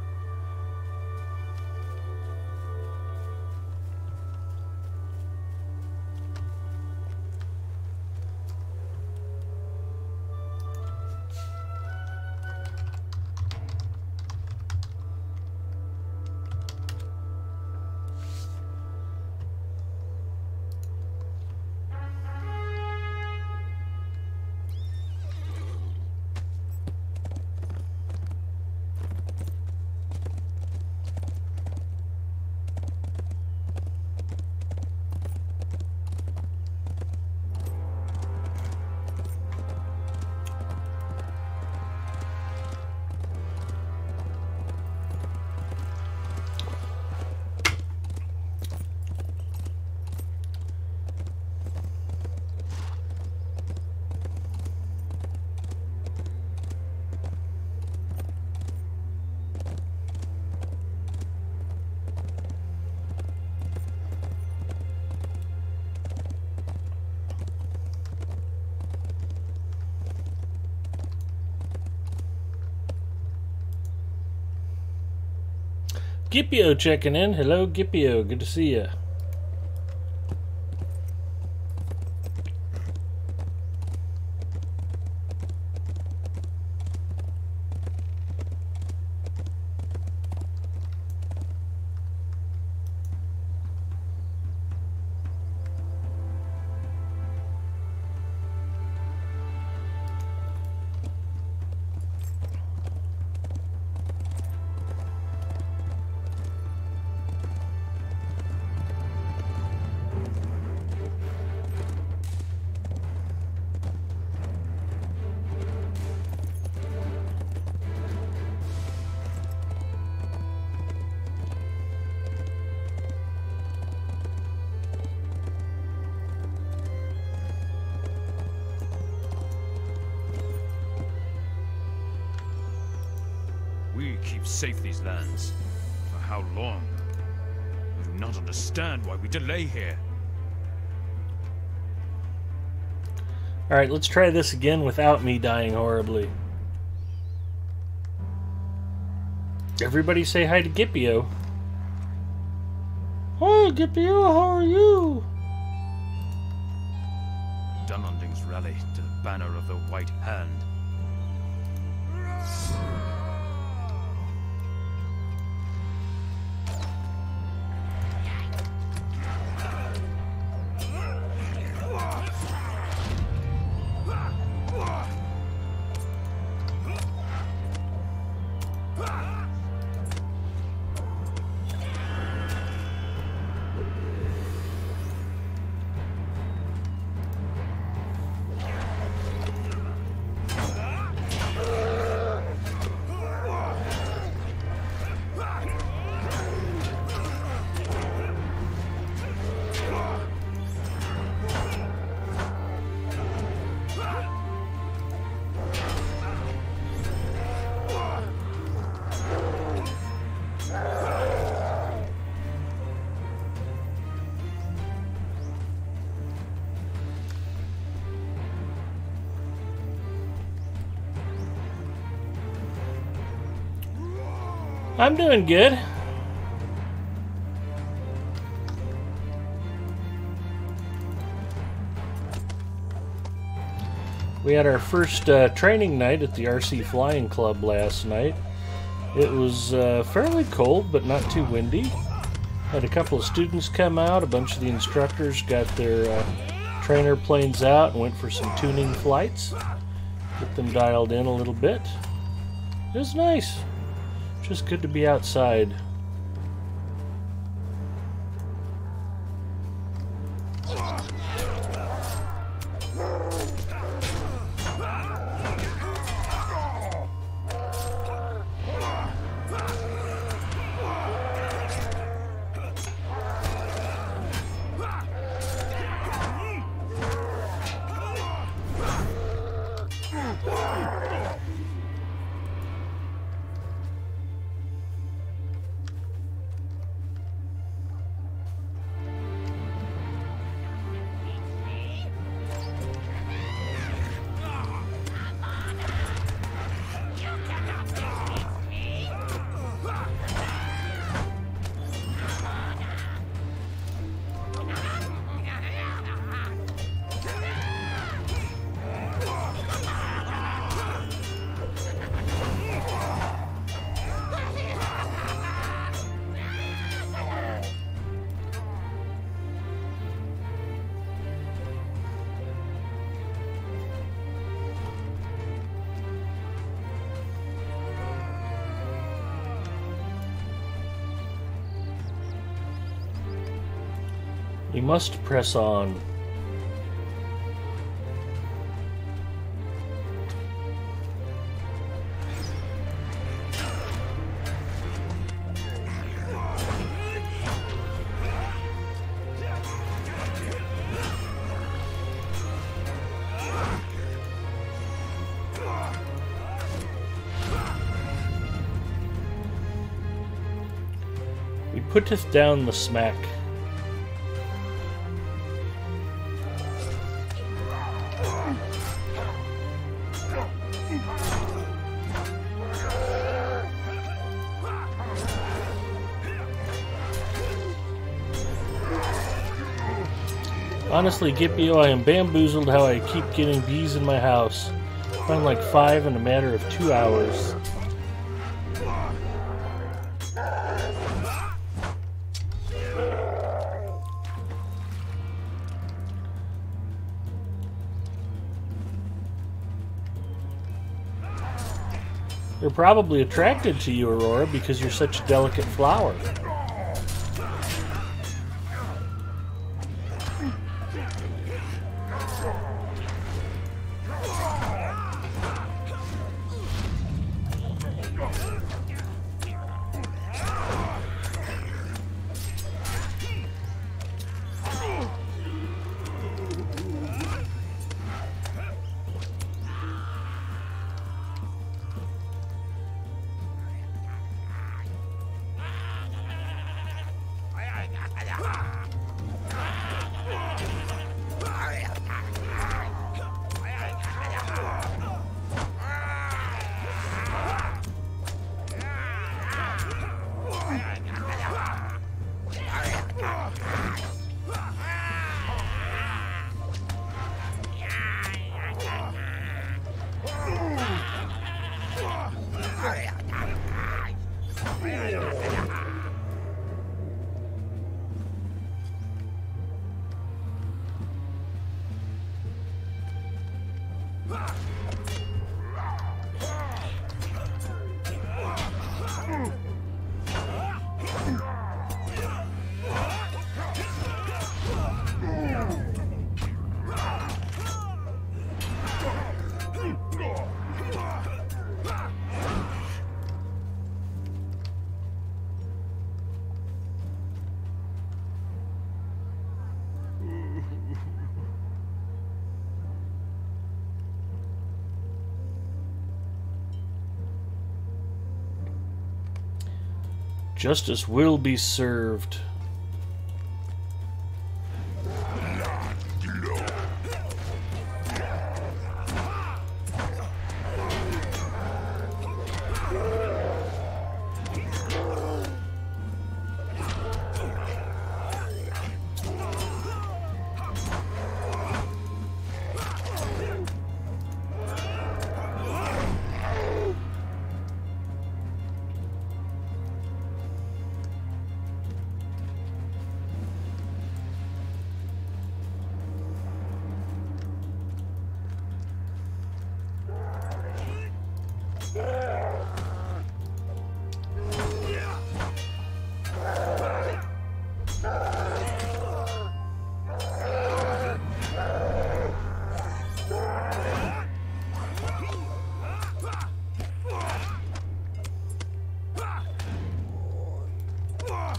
Gipio checking in. Hello, Gipio. Good to see you. We keep safe these lands. For how long? I do not understand why we delay here. Alright, let's try this again without me dying horribly. Everybody say hi to Gipio. Hi, Gipio, how are you? Dunundings rally to the banner of the White Hand. I'm doing good. We had our first training night at the RC Flying Club last night. It was fairly cold, but not too windy. Had a couple of students come out. A bunch of the instructors got their trainer planes out and went for some tuning flights. Get them dialed in a little bit. It was nice. Just good to be outside. We must press on. We putteth down the smack. Honestly, Gipio, I am bamboozled how I keep getting bees in my house. Found like 5 in a matter of 2 hours. They're probably attracted to you, Aurora, because you're such a delicate flower. Justice will be served.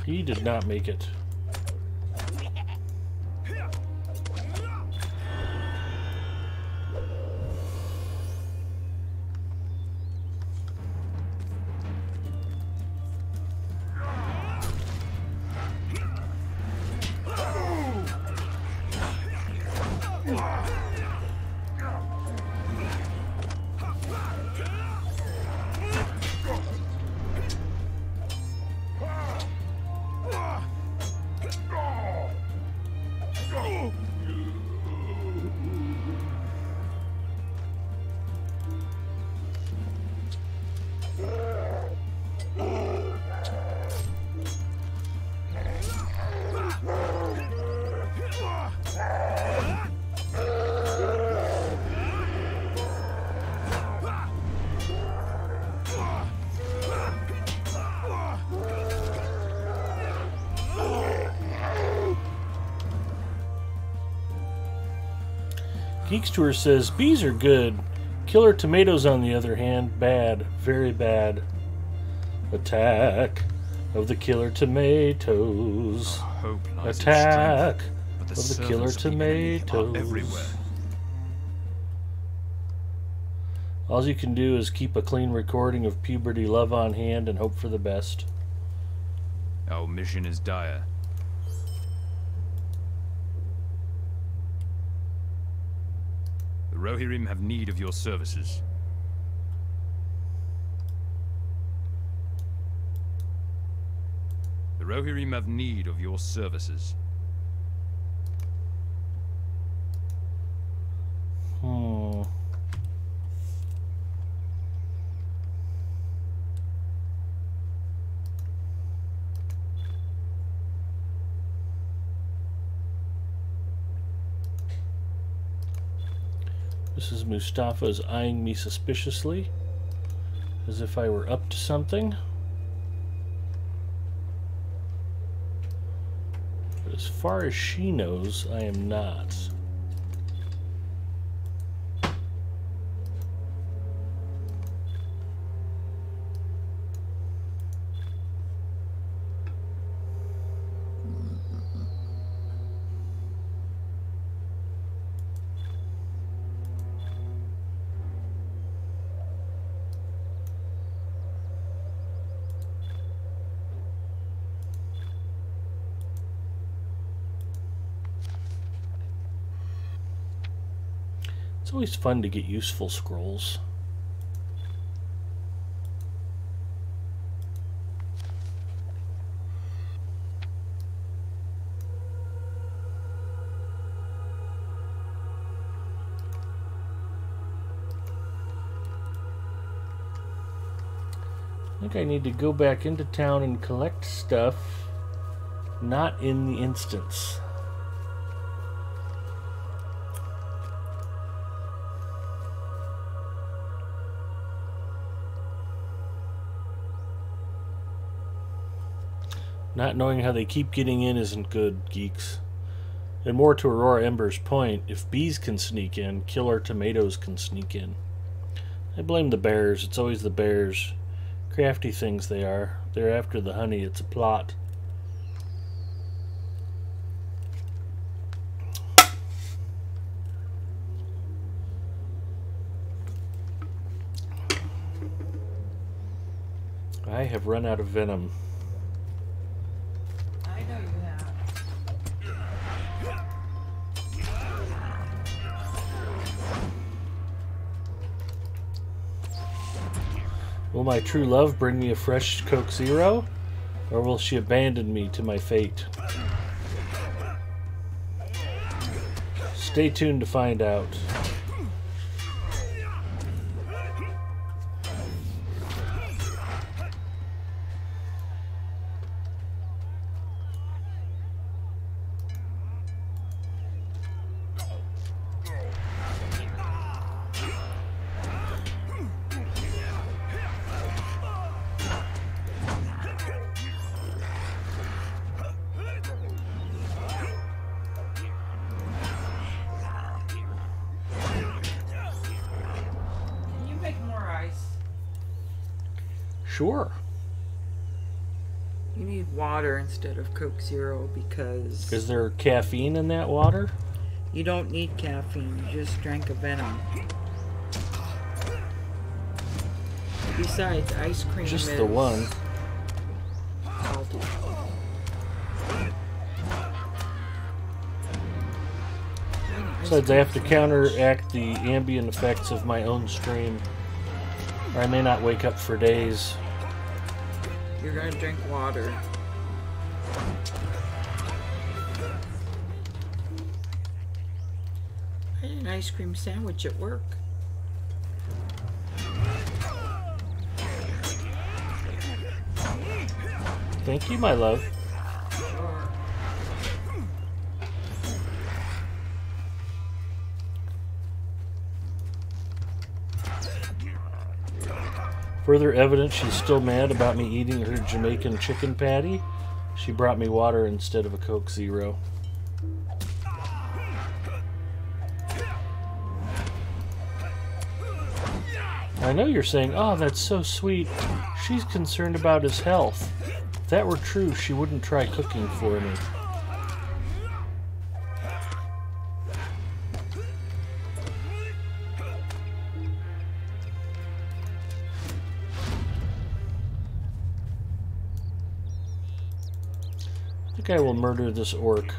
He did not make it. Geeks Tour says, bees are good. Killer tomatoes, on the other hand, bad. Very bad. Attack of the killer tomatoes. Hope lies in Attack strength, but the of the killer servants of the enemy are tomatoes. everywhere. All you can do is keep a clean recording of puberty love on hand and hope for the best. Our mission is dire. The Rohirrim have need of your services. The Rohirrim have need of your services. Mrs. Mustafa is eyeing me suspiciously, as if I were up to something. But as far as she knows, I am not. It's always fun to get useful scrolls. I think I need to go back into town and collect stuff, not in the instance. Not knowing how they keep getting in isn't good, geeks. And more to Aurora Ember's point, if bees can sneak in, killer tomatoes can sneak in. I blame the bears. It's always the bears. Crafty things they are. They're after the honey. It's a plot. I have run out of venom. I know you have. Will my true love bring me a fresh Coke Zero? Or will she abandon me to my fate? Stay tuned to find out. Sure. You need water instead of Coke Zero because Is there caffeine in that water? you don't need caffeine. You just drank a venom. Besides, ice cream Just is the one. salty. Besides, I have to counteract the ambient effects of my own stream, or I may not wake up for days. You're gonna drink water. I had an ice cream sandwich at work. Thank you, my love. Further evidence she's still mad about me eating her Jamaican chicken patty. She brought me water instead of a Coke Zero. I know you're saying, oh, that's so sweet. She's concerned about his health. If that were true, she wouldn't try cooking for me. I think I will murder this orc.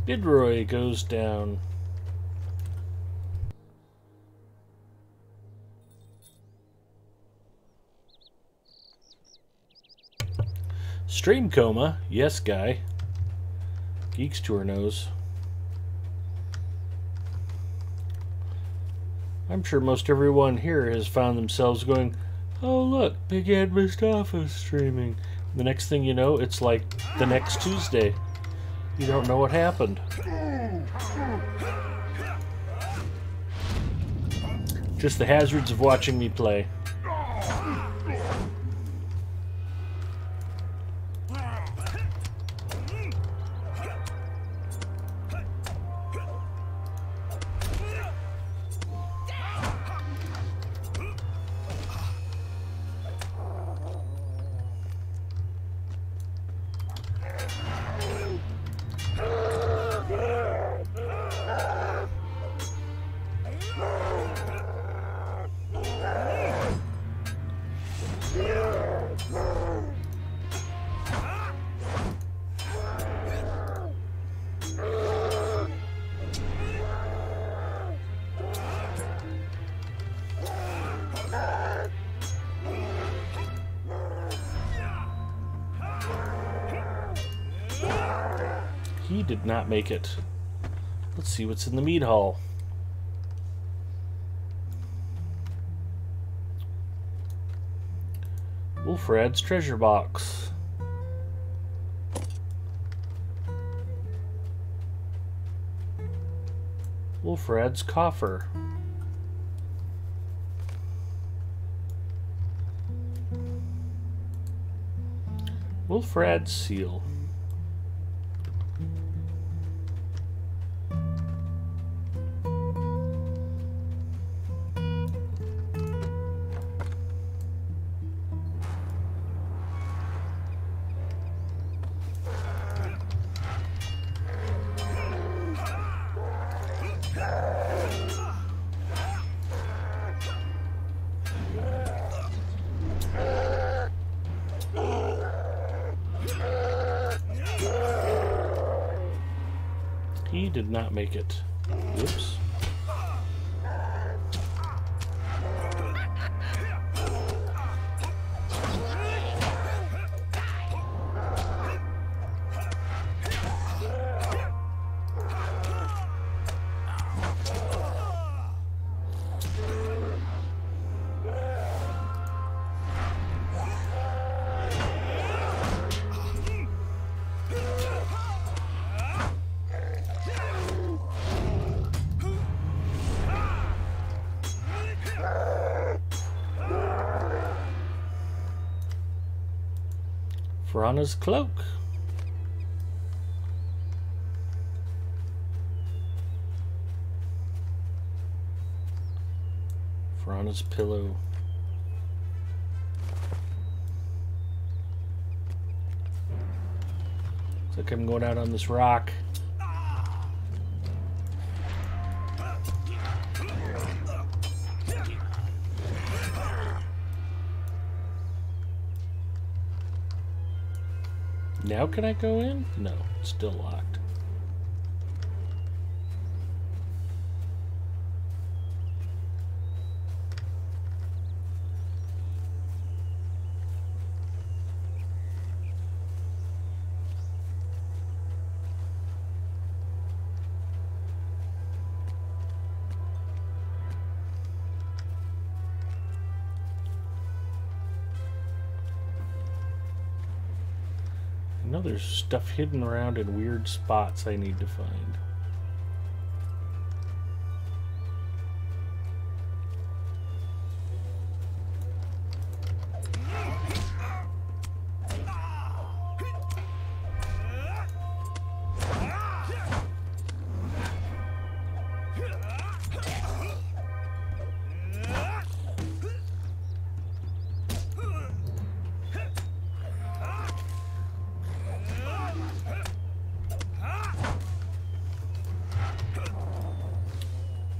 Bidroy goes down. Stream coma. Yes, guy. Geeks Tour knows. I'm sure most everyone here has found themselves going, oh look, Big Ed Mustafa's streaming. The next thing you know, it's like the next Tuesday. You don't know what happened. Just the hazards of watching me play. He did not make it. Let's see what's in the mead hall. Wolfrad's treasure box. Wolfrad's coffer. Wolfrad's seal. He did not make it. Whoops. Verana's cloak. Verana's pillow. Looks like I'm going out on this rock. Now can I go in? No, it's still locked. I know there's stuff hidden around in weird spots I need to find.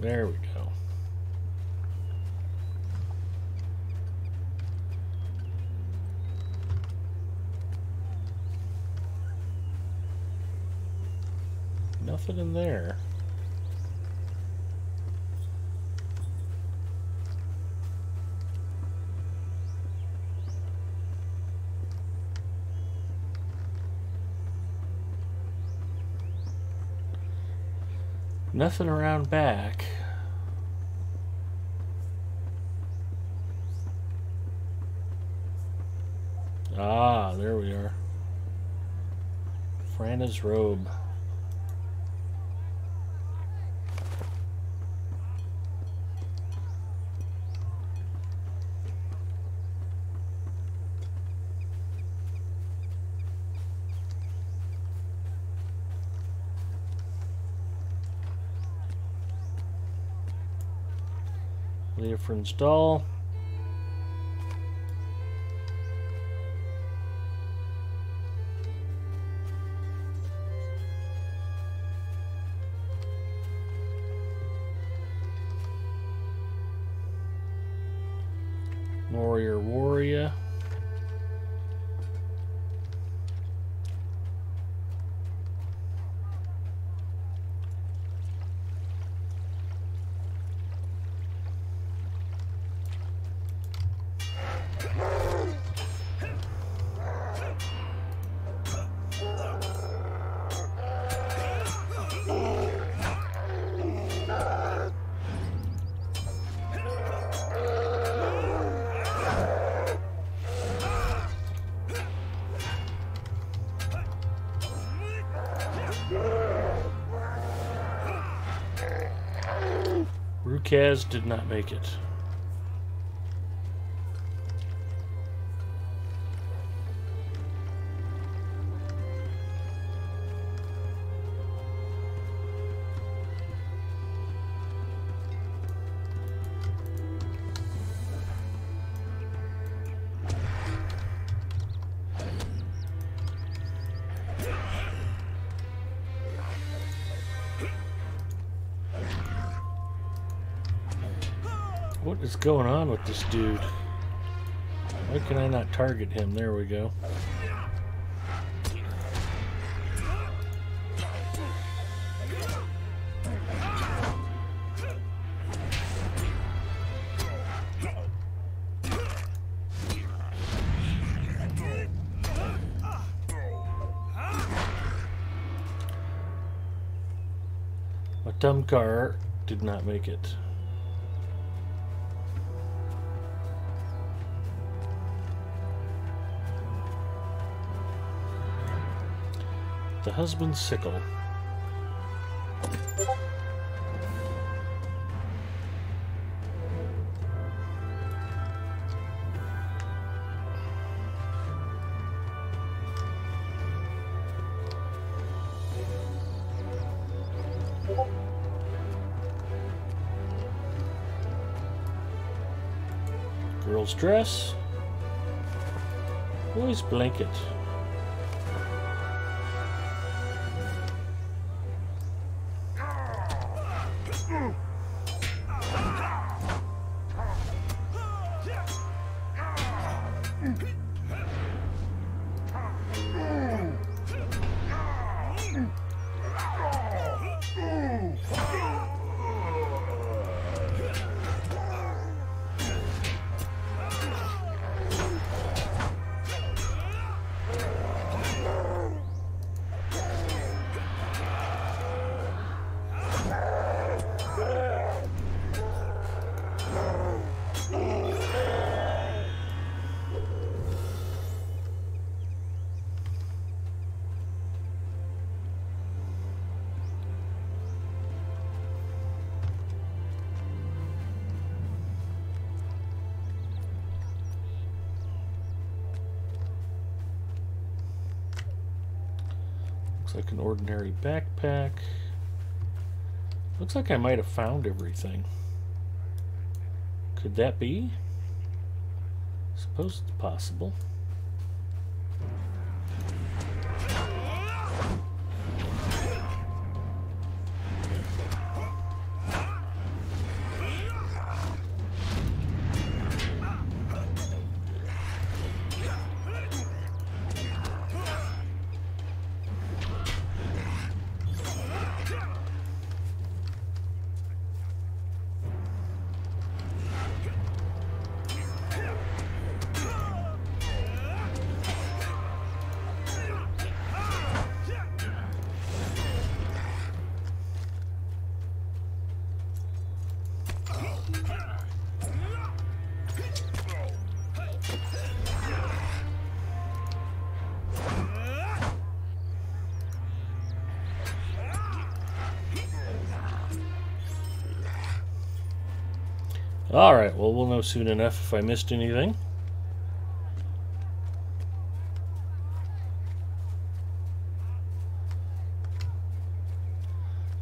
There we go. Nothing in there. Nothing around back. Ah, there we are. Franna's robe. Leofrin's doll. Warrior. Rukaz did not make it. What is going on with this dude? Why can I not target him? There we go. Matumkar did not make it. The husband's sickle. Girl's dress. Boy's blanket. Looks like an ordinary backpack. Looks like I might have found everything. Could that be? Suppose it's possible. Alright, well, we'll know soon enough if I missed anything.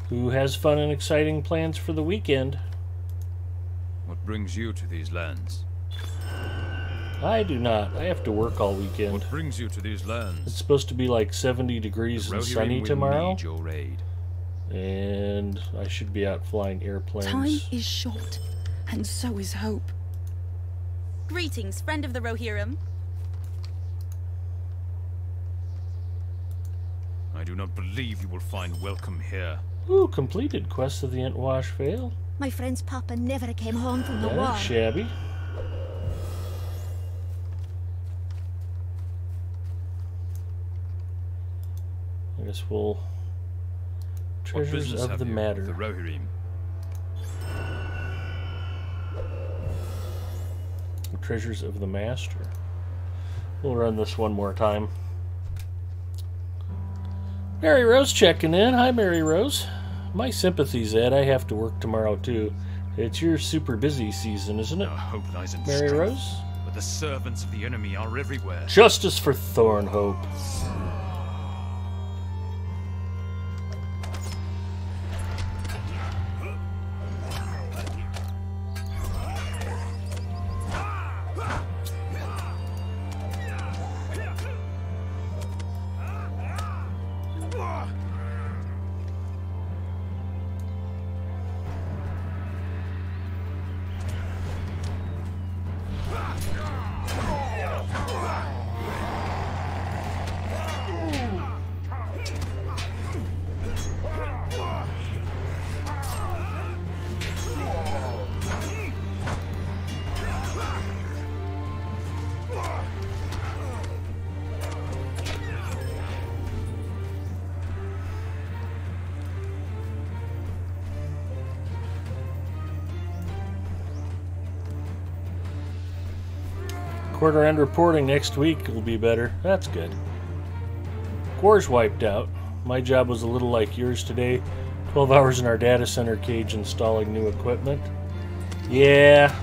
Who has fun and exciting plans for the weekend? What brings you to these lands? I do not. I have to work all weekend. What brings you to these lands? It's supposed to be like 70 degrees and sunny tomorrow. Need your aid. And I should be out flying airplanes. Time is short, and so is hope. Greetings, friend of the Rohirrim. I do not believe you will find welcome here. Ooh, completed Quest of the Entwash Vale. My friend's papa never came home from the That war. ain't shabby. I guess we'll... Treasures of the Matter. The Rohirrim. Treasures of the Master. We'll run this one more time. Mary Rose checking in. Hi, Mary Rose. My sympathies, Ed. I have to work tomorrow, too. It's your super busy season, isn't it? Our hope lies in Mary strength, Rose? but the servants of the enemy are everywhere. Justice for Thornhope. Quarter end reporting next week will be better. That's good. Core's wiped out. My job was a little like yours today. 12 hours in our data center cage installing new equipment. Yeah.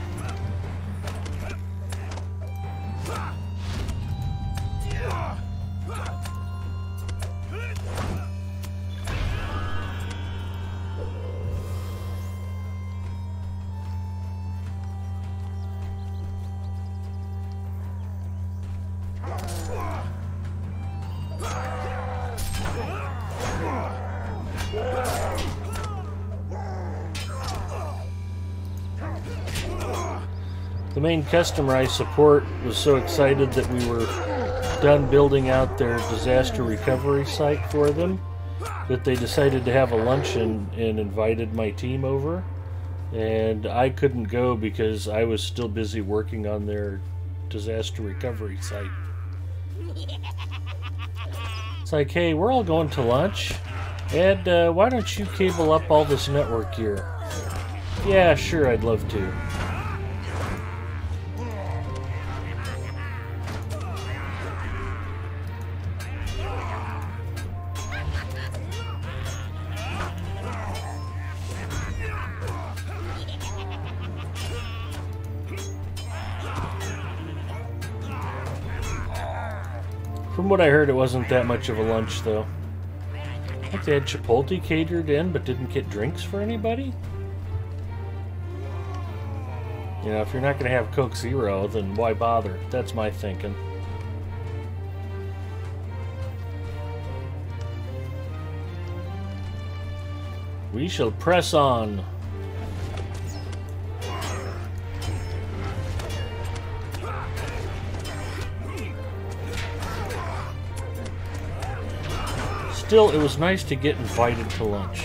The main customer I support was so excited that we were done building out their disaster recovery site for them that they decided to have a luncheon and invited my team over. And I couldn't go because I was still busy working on their disaster recovery site. It's like, hey, we're all going to lunch. Ed, why don't you cable up all this network gear? Yeah, sure, I'd love to. From what I heard, it wasn't that much of a lunch, though. I think they had Chipotle catered in, but didn't get drinks for anybody? You know, if you're not going to have Coke Zero, then why bother? That's my thinking. We shall press on. Still, it was nice to get invited to lunch.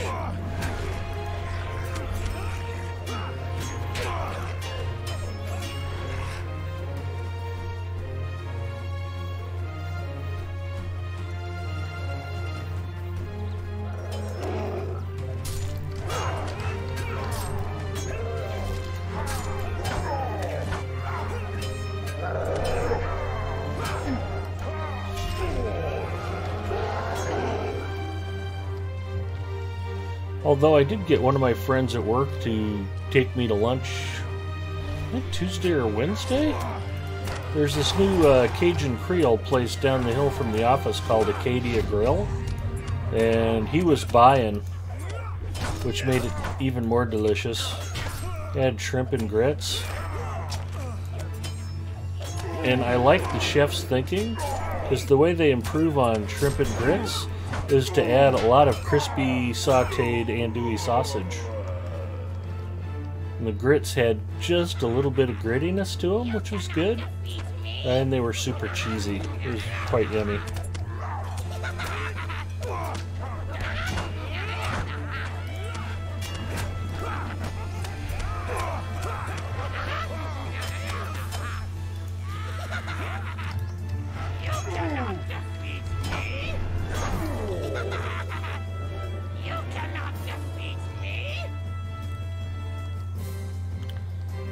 Although I did get one of my friends at work to take me to lunch think Tuesday or Wednesday. There's this new Cajun Creole place down the hill from the office called Acadia Grill, and he was buying, which made it even more delicious. It had shrimp and grits, and I like the chef's thinking, because the way they improve on shrimp and grits is to add a lot of crispy sautéed andouille sausage. And the grits had just a little bit of grittiness to them, which was good. And they were super cheesy. It was quite yummy.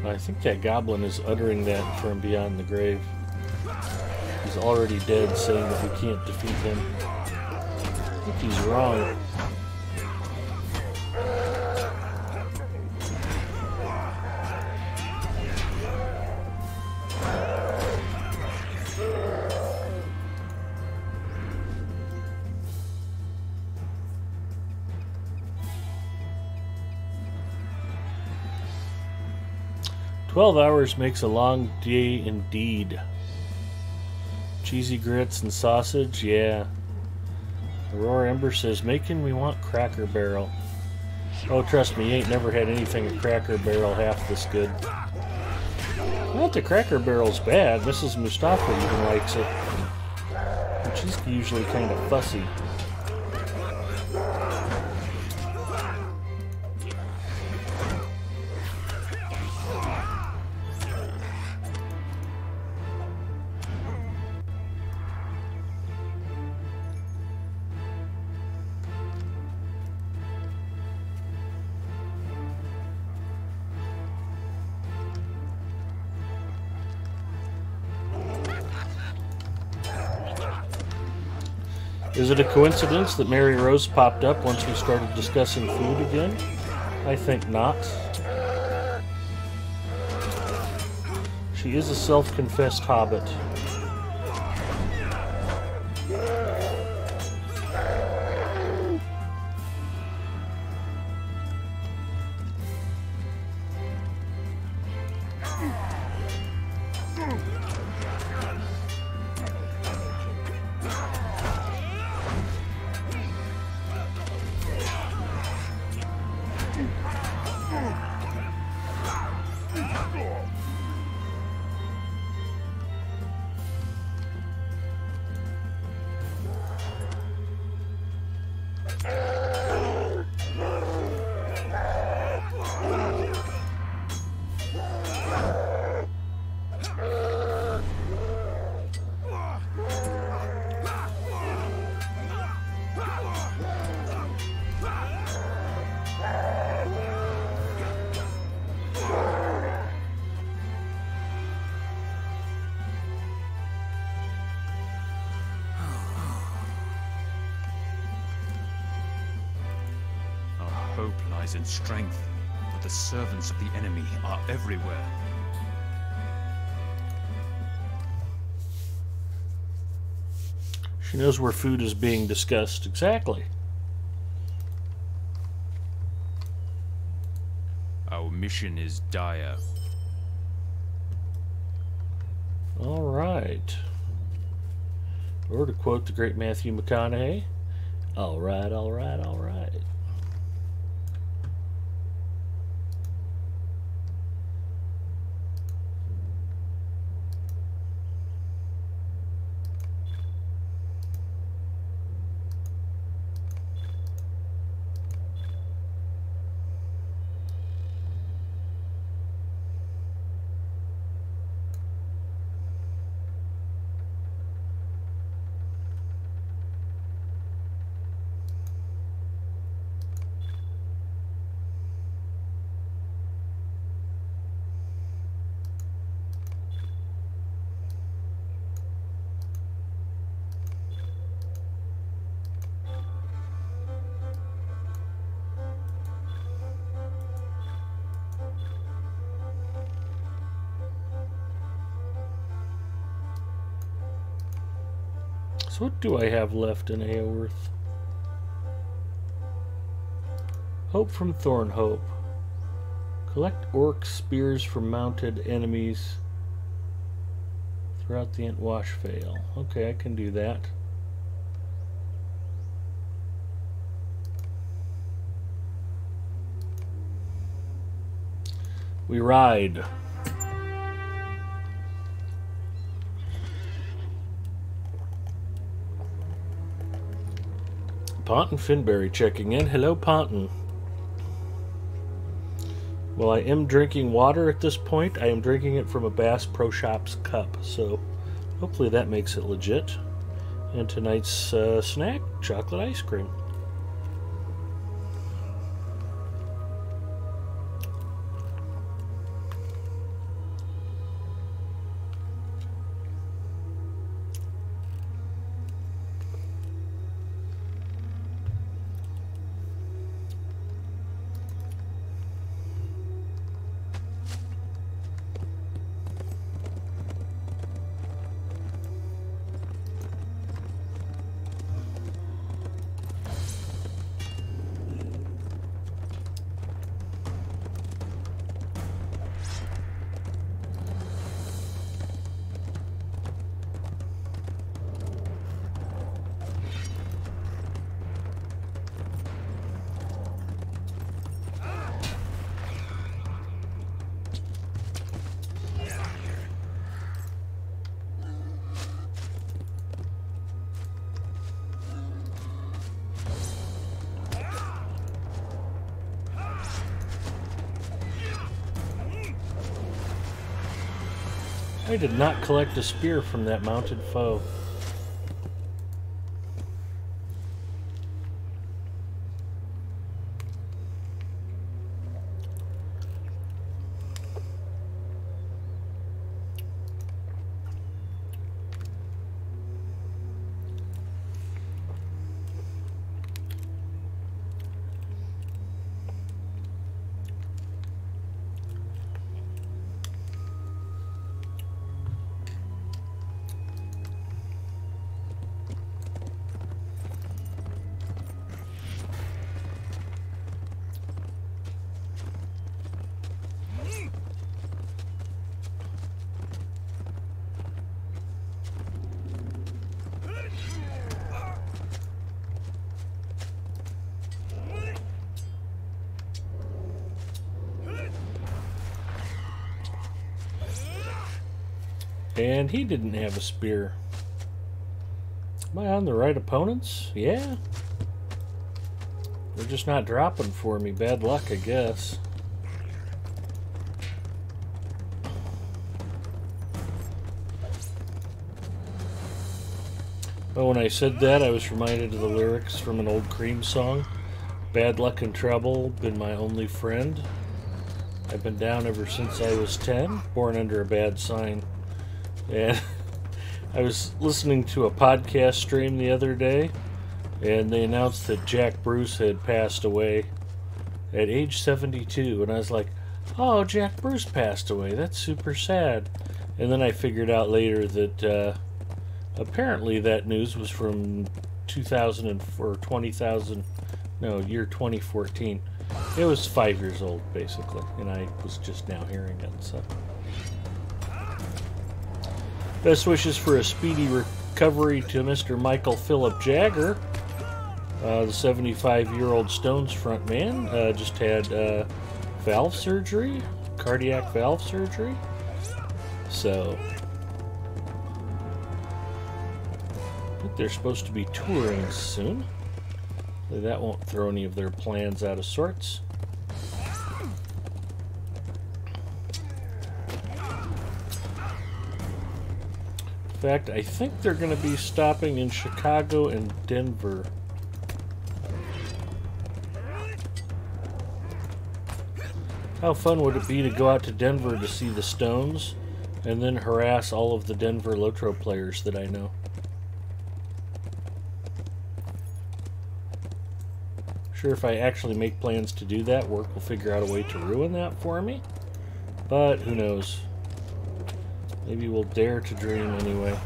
I think that goblin is uttering that from beyond the grave. He's already dead, saying that we can't defeat him. I think he's wrong. "12 hours makes a long day indeed. Cheesy grits and sausage, yeah." Aurora Ember says, "Making me want Cracker Barrel." Oh, trust me, you ain't never had anything at Cracker Barrel half this good. Not that Cracker Barrel's bad. Mrs. Mustafa even likes it. But she's usually kind of fussy. Is it a coincidence that Mary Rose popped up once we started discussing food again? I think not. She is a self-confessed hobbit. Hope lies in strength, but the servants of the enemy are everywhere. She knows where food is being discussed. Exactly. Our mission is dire. All right. Or to quote the great Matthew McConaughey, all right, all right, all right. So what do I have left in Aoworth? Hope from Thornhope. Collect orc spears from mounted enemies throughout the Entwash Vale. Okay, I can do that. We ride. Ponton Finberry checking in. Hello, Ponton. Well, I am drinking water at this point. I am drinking it from a Bass Pro Shops cup, so hopefully that makes it legit. And tonight's snack, chocolate ice cream. I did not collect a spear from that mounted foe. And he didn't have a spear. Am I on the right opponents? Yeah. They're just not dropping for me. Bad luck, I guess. Oh, when I said that, I was reminded of the lyrics from an old Cream song. Bad luck and trouble, been my only friend. I've been down ever since I was 10, born under a bad sign. And I was listening to a podcast stream the other day, and they announced that Jack Bruce had passed away at age 72. And I was like, oh, Jack Bruce passed away. That's super sad. And then I figured out later that apparently that news was from 2000 or 20,000, no, year 2014. It was 5 years old, basically, and I was just now hearing it, so. Best wishes for a speedy recovery to Mr. Michael Philip Jagger, the 75-year-old Stones frontman. Just had valve surgery, cardiac valve surgery. So, I think they're supposed to be touring soon. That won't throw any of their plans out of sorts. In fact, I think they're going to be stopping in Chicago and Denver. How fun would it be to go out to Denver to see the Stones and then harass all of the Denver Lotro players that I know? Sure, if I actually make plans to do that, work will figure out a way to ruin that for me. But who knows? Maybe we'll dare to dream anyway.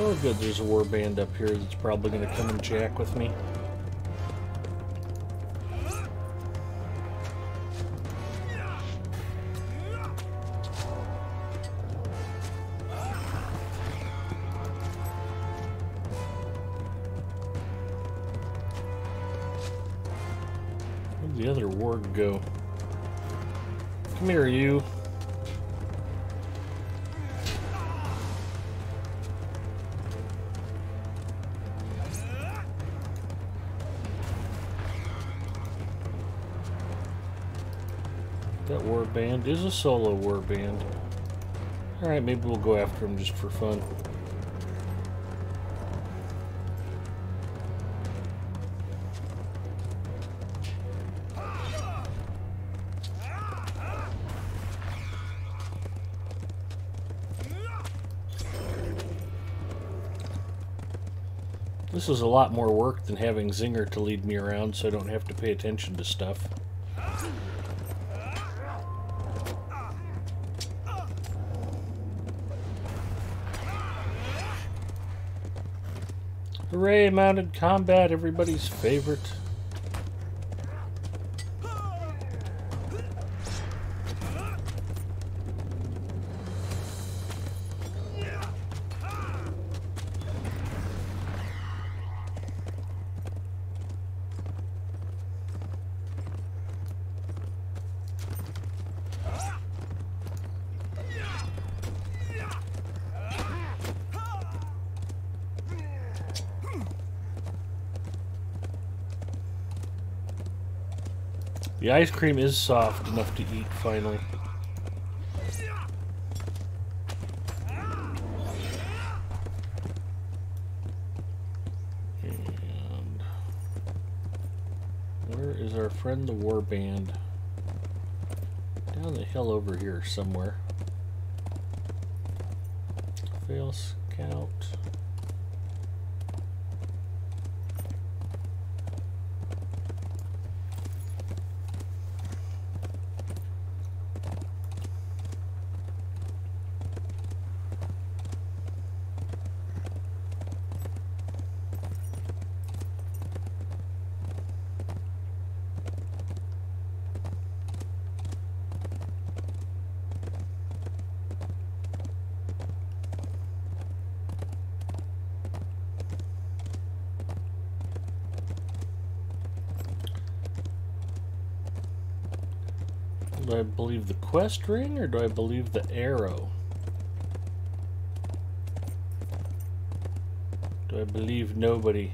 Oh good, there's a warband up here that's probably going to come and jack with me. Where'd the other warg go? Come here, you. That warband is a solo warband. Alright, maybe we'll go after him just for fun. This is a lot more work than having Zinger to lead me around so I don't have to pay attention to stuff. Hooray, mounted combat, everybody's favorite. The ice cream is soft enough to eat, finally. And where is our friend the warband? Down the hill over here somewhere. Fail scout. Do I believe the quest ring, or do I believe the arrow? Do I believe nobody?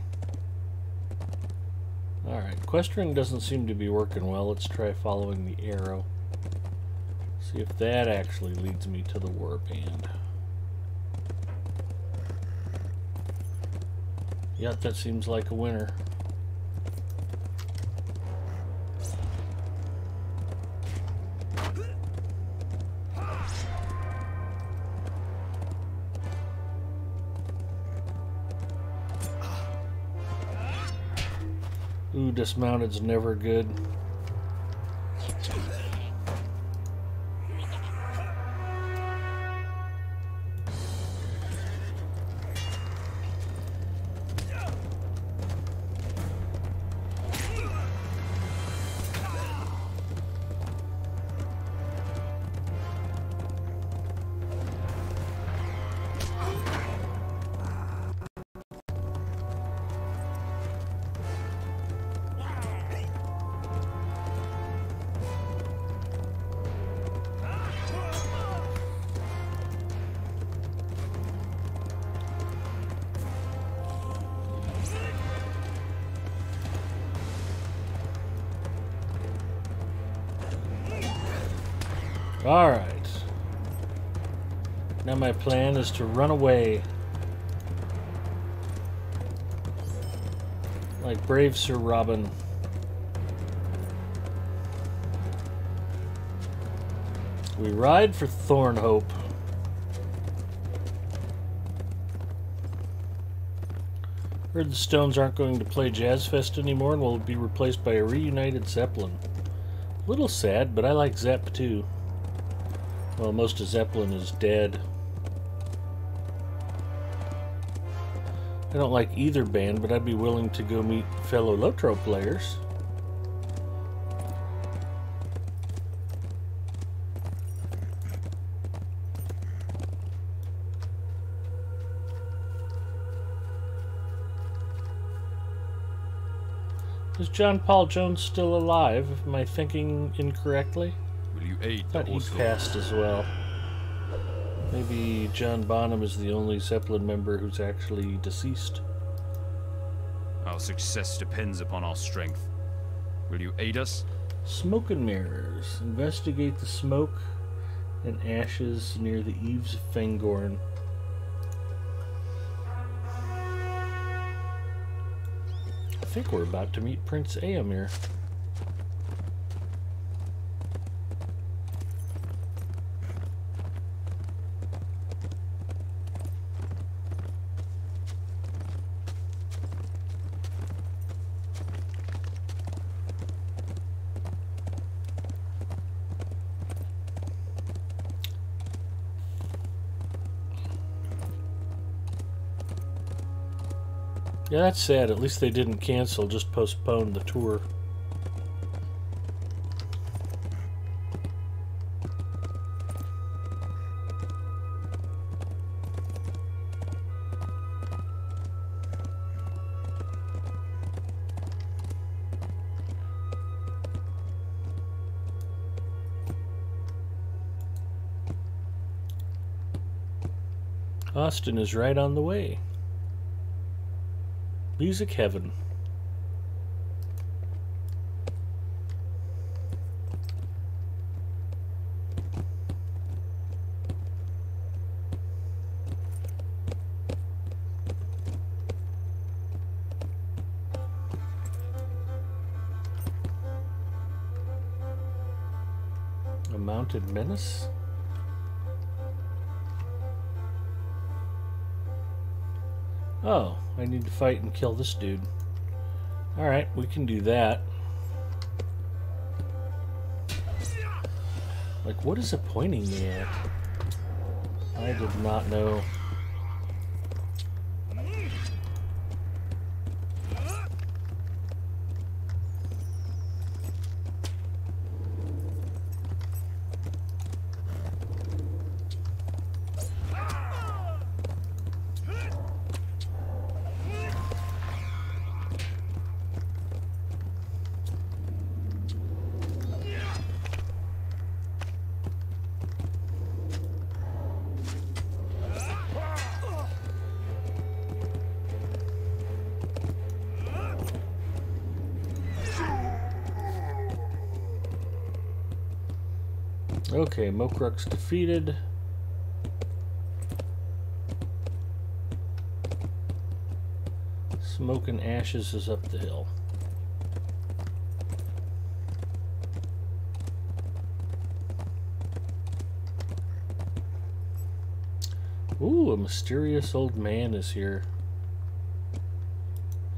Alright, quest ring doesn't seem to be working well. Let's try following the arrow. See if that actually leads me to the warband. Yep, that seems like a winner. Ooh, dismounted's never good. Alright. Now my plan is to run away. Like brave Sir Robin. We ride for Thornhope. Heard the Stones aren't going to play Jazz Fest anymore and will be replaced by a reunited Zeppelin. A little sad, but I like Zepp too. Well, most of Zeppelin is dead. I don't like either band, but I'd be willing to go meet fellow Lotro players. Is John Paul Jones still alive? Am I thinking incorrectly? Will you aid I the thought he horse lord? passed as well. Maybe John Bonham is the only Zeppelin member who's actually deceased. Our success depends upon our strength. Will you aid us? Smoke and mirrors. Investigate the smoke and ashes near the eaves of Fangorn. I think we're about to meet Prince Aemir. Yeah, that's sad. At least they didn't cancel, just postpone the tour. Austin is right on the way. Music heaven. A mounted menace? Oh, I need to fight and kill this dude. Alright, we can do that. Like, what is it pointing me at? I did not know. Okay, Mokruk's defeated. Smoke and Ashes is up the hill. Ooh, a mysterious old man is here.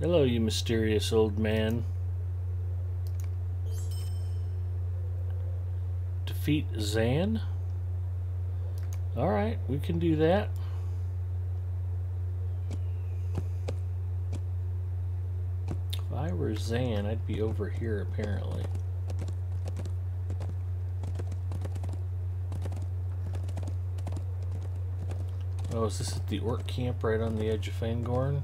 Hello, you mysterious old man. Defeat Zan? Alright, we can do that. If I were Zan, I'd be over here apparently. Oh, is this at the orc camp right on the edge of Fangorn?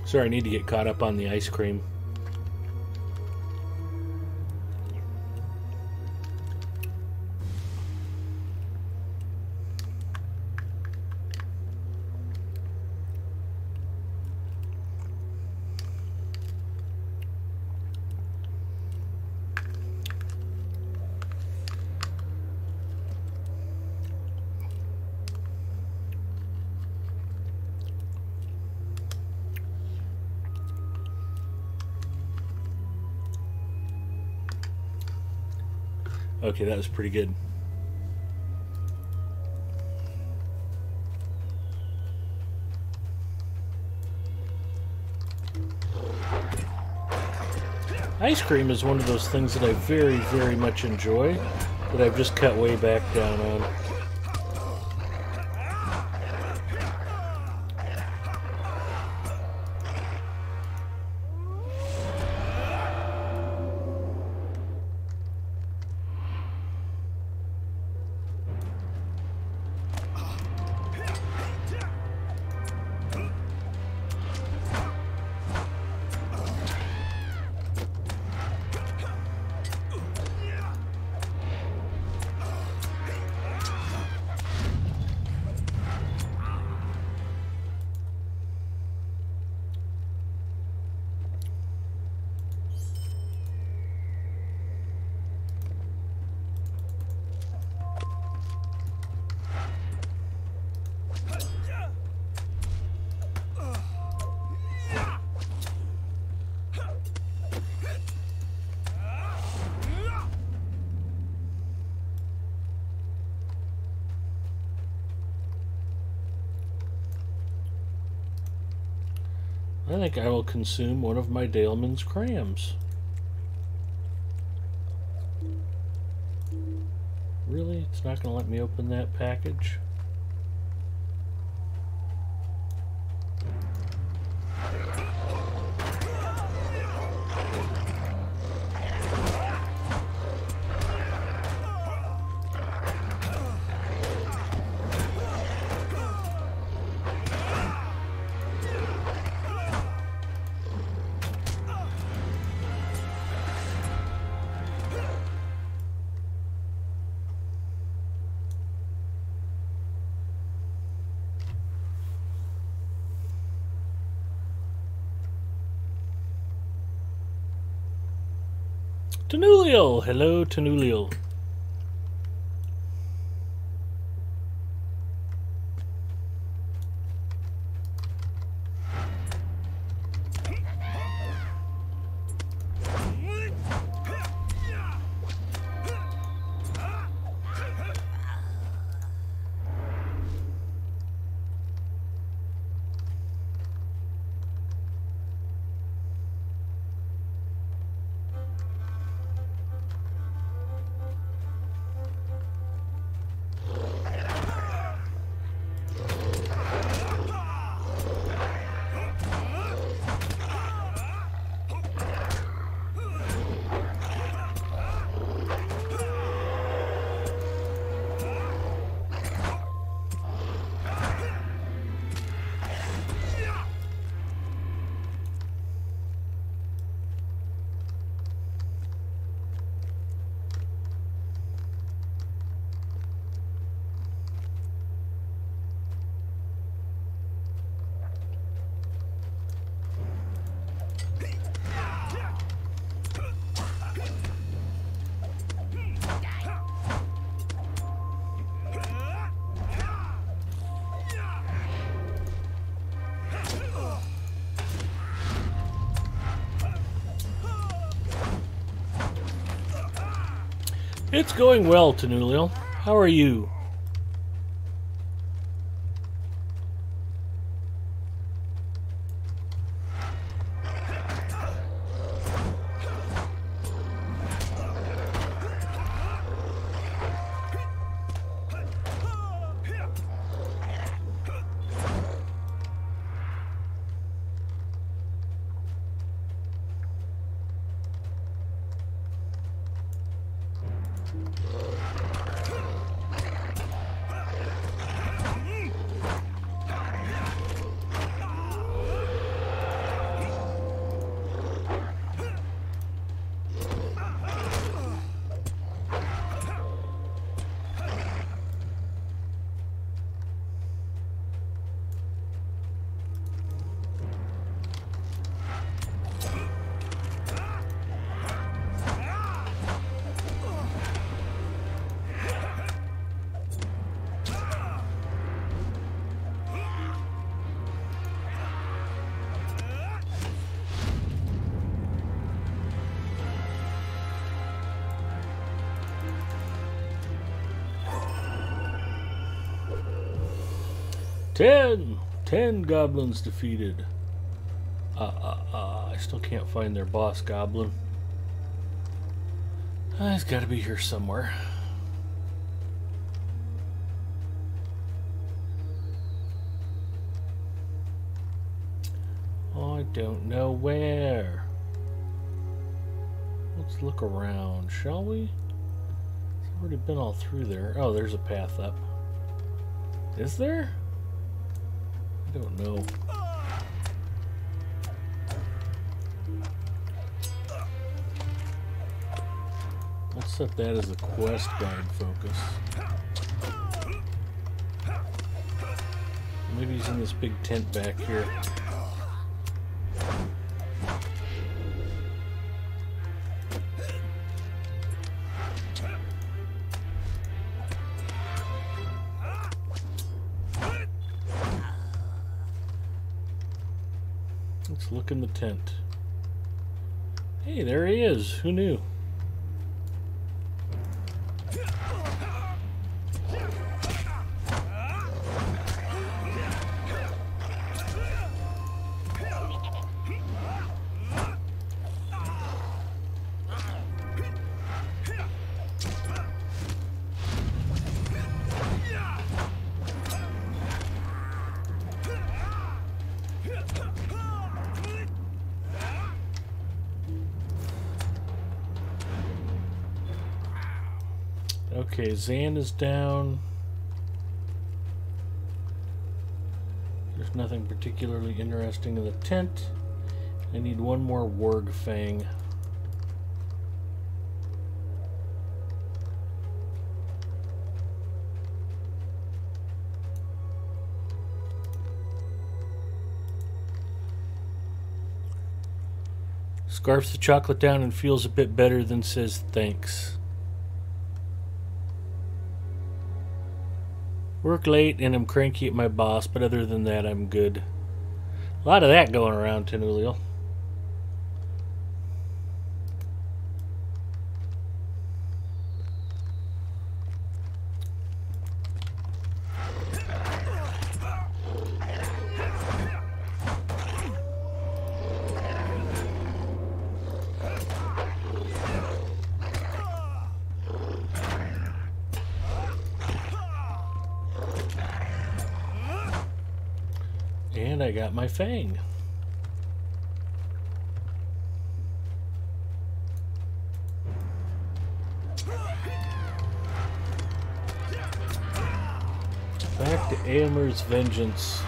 Sorry, I need to get caught up on the ice cream. Okay, that was pretty good. Ice cream is one of those things that I very, very much enjoy, that I've just cut way back down on. I think I will consume one of my Daleman's crams. Really? It's not going to let me open that package? Tenuliel! Hello, Tenuliel. It's going well, Tenuliel. How are you? 10 goblins defeated. I still can't find their boss goblin. He's got to be here somewhere. I don't know where. Let's look around, shall we? I've already been all through there. Oh, there's a path up. Is there? I don't know. Let's set that as a quest guide focus. Maybe he's in this big tent back here. Let's look in the tent. Hey, there he is. Who knew? Okay, Zan is down. There's nothing particularly interesting in the tent. I need one more Warg Fang. Scarfs the chocolate down and feels a bit better, then says thanks. Work late and I'm cranky at my boss, but other than that, I'm good. A lot of that going around, Tenuliel. And I got my Fang. Back to Aomer's Vengeance.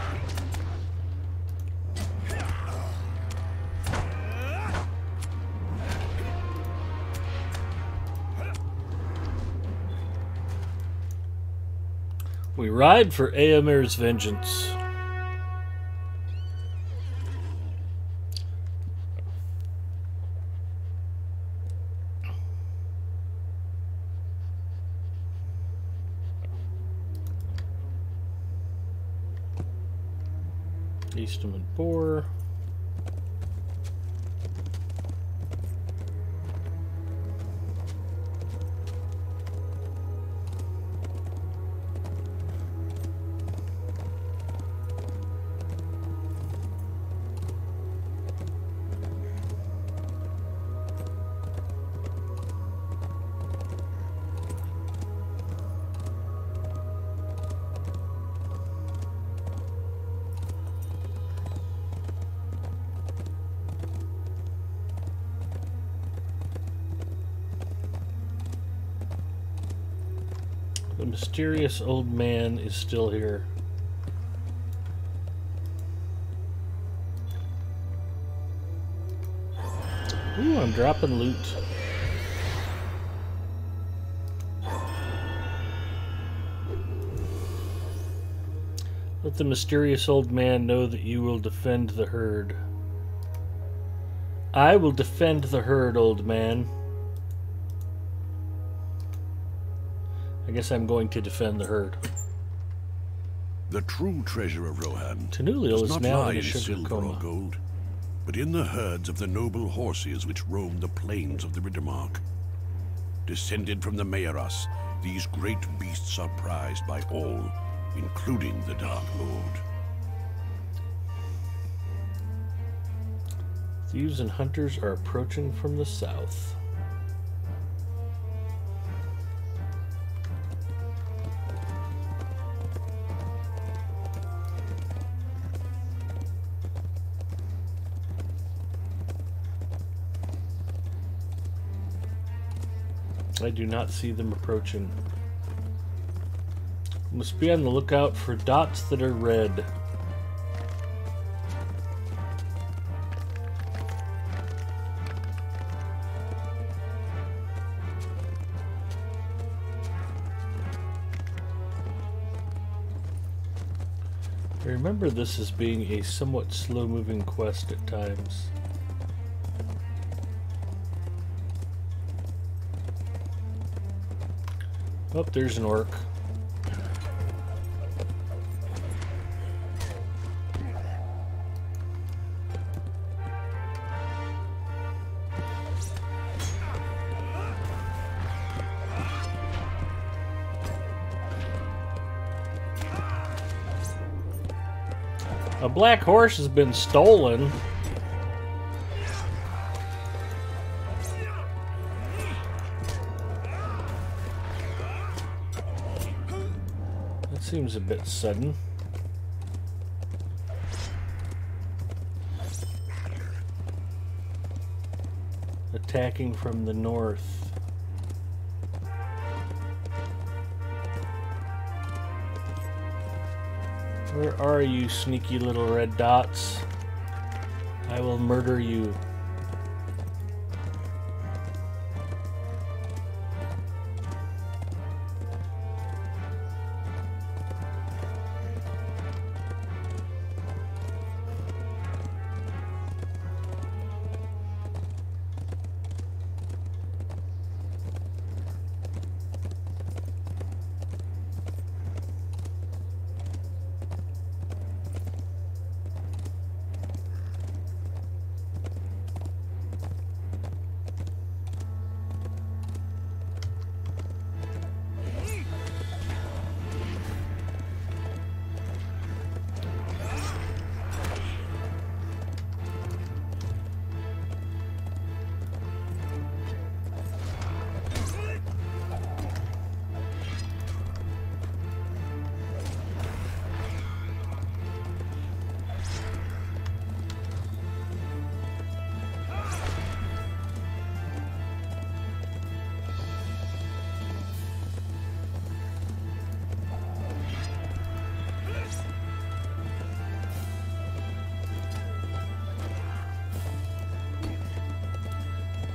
We ride for Aomer's Vengeance. Eastman Boar. The mysterious old man is still here. Ooh, I'm dropping loot. Let the mysterious old man know that you will defend the herd. I will defend the herd, old man. I guess I'm going to defend the herd. The true treasure of Rohan Tenuliel does is not now lie in a in sugar silver coma. or gold, but in the herds of the noble horses which roam the plains of the Riddermark. Descended from the Mayoras, these great beasts are prized by all, including the Dark Lord. Thieves and hunters are approaching from the south. I do not see them approaching. Must be on the lookout for dots that are red. I remember this as being a somewhat slow-moving quest at times. Oh, there's an orc. A black horse has been stolen. That seems a bit sudden. Attacking from the north. Where are you, sneaky little red dots? I will murder you.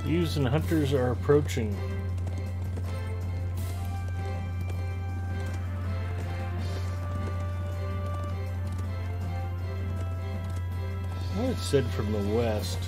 Thieves and hunters are approaching. Oh, it said from the west.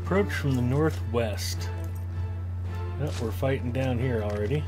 Approach from the northwest. Oh, we're fighting down here already.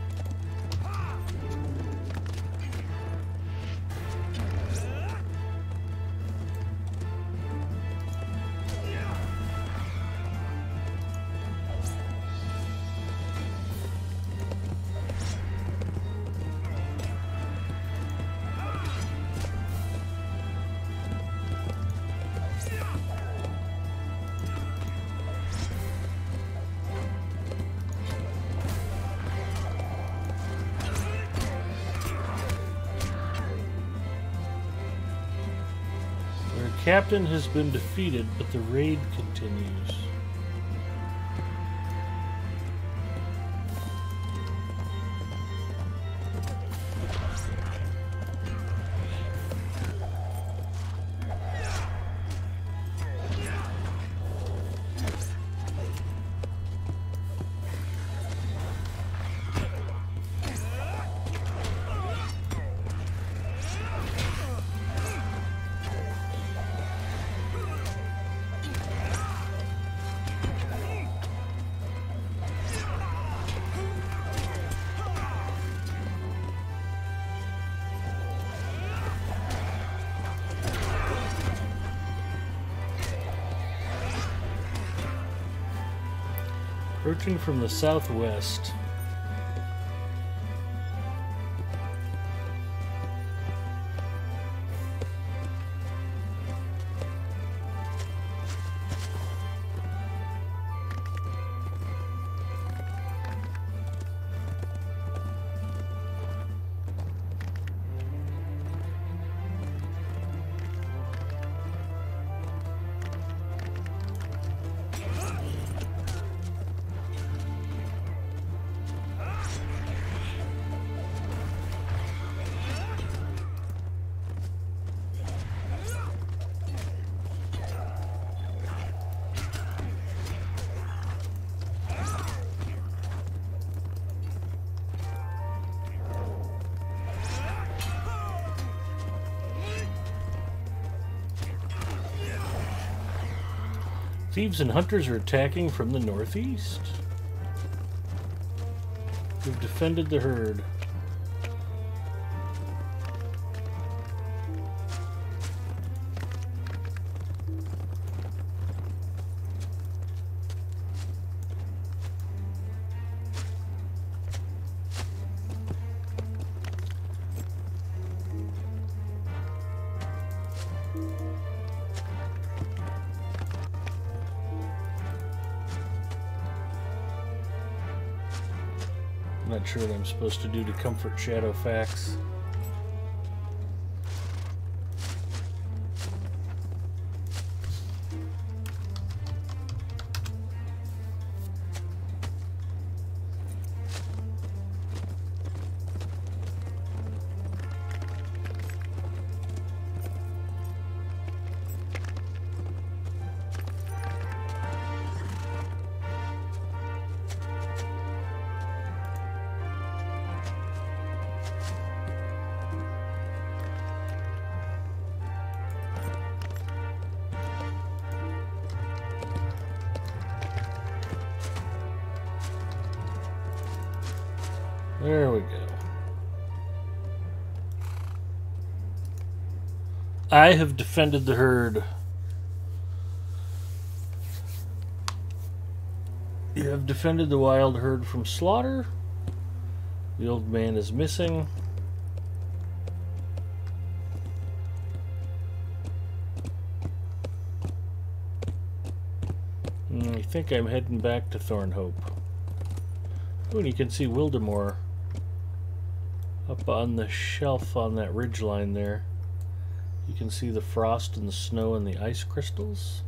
captain has been defeated, but the raid continues. Approaching from the southwest. Thieves and hunters are attacking from the northeast. We've defended the herd. I'm not sure what I'm supposed to do to comfort Shadowfax. There we go. I have defended the herd. You have defended the wild herd from slaughter. The old man is missing. I think I'm heading back to Thornhope. Oh, and you can see Wildemore up on the shelf on that ridge line there. You can see the frost and the snow and the ice crystals.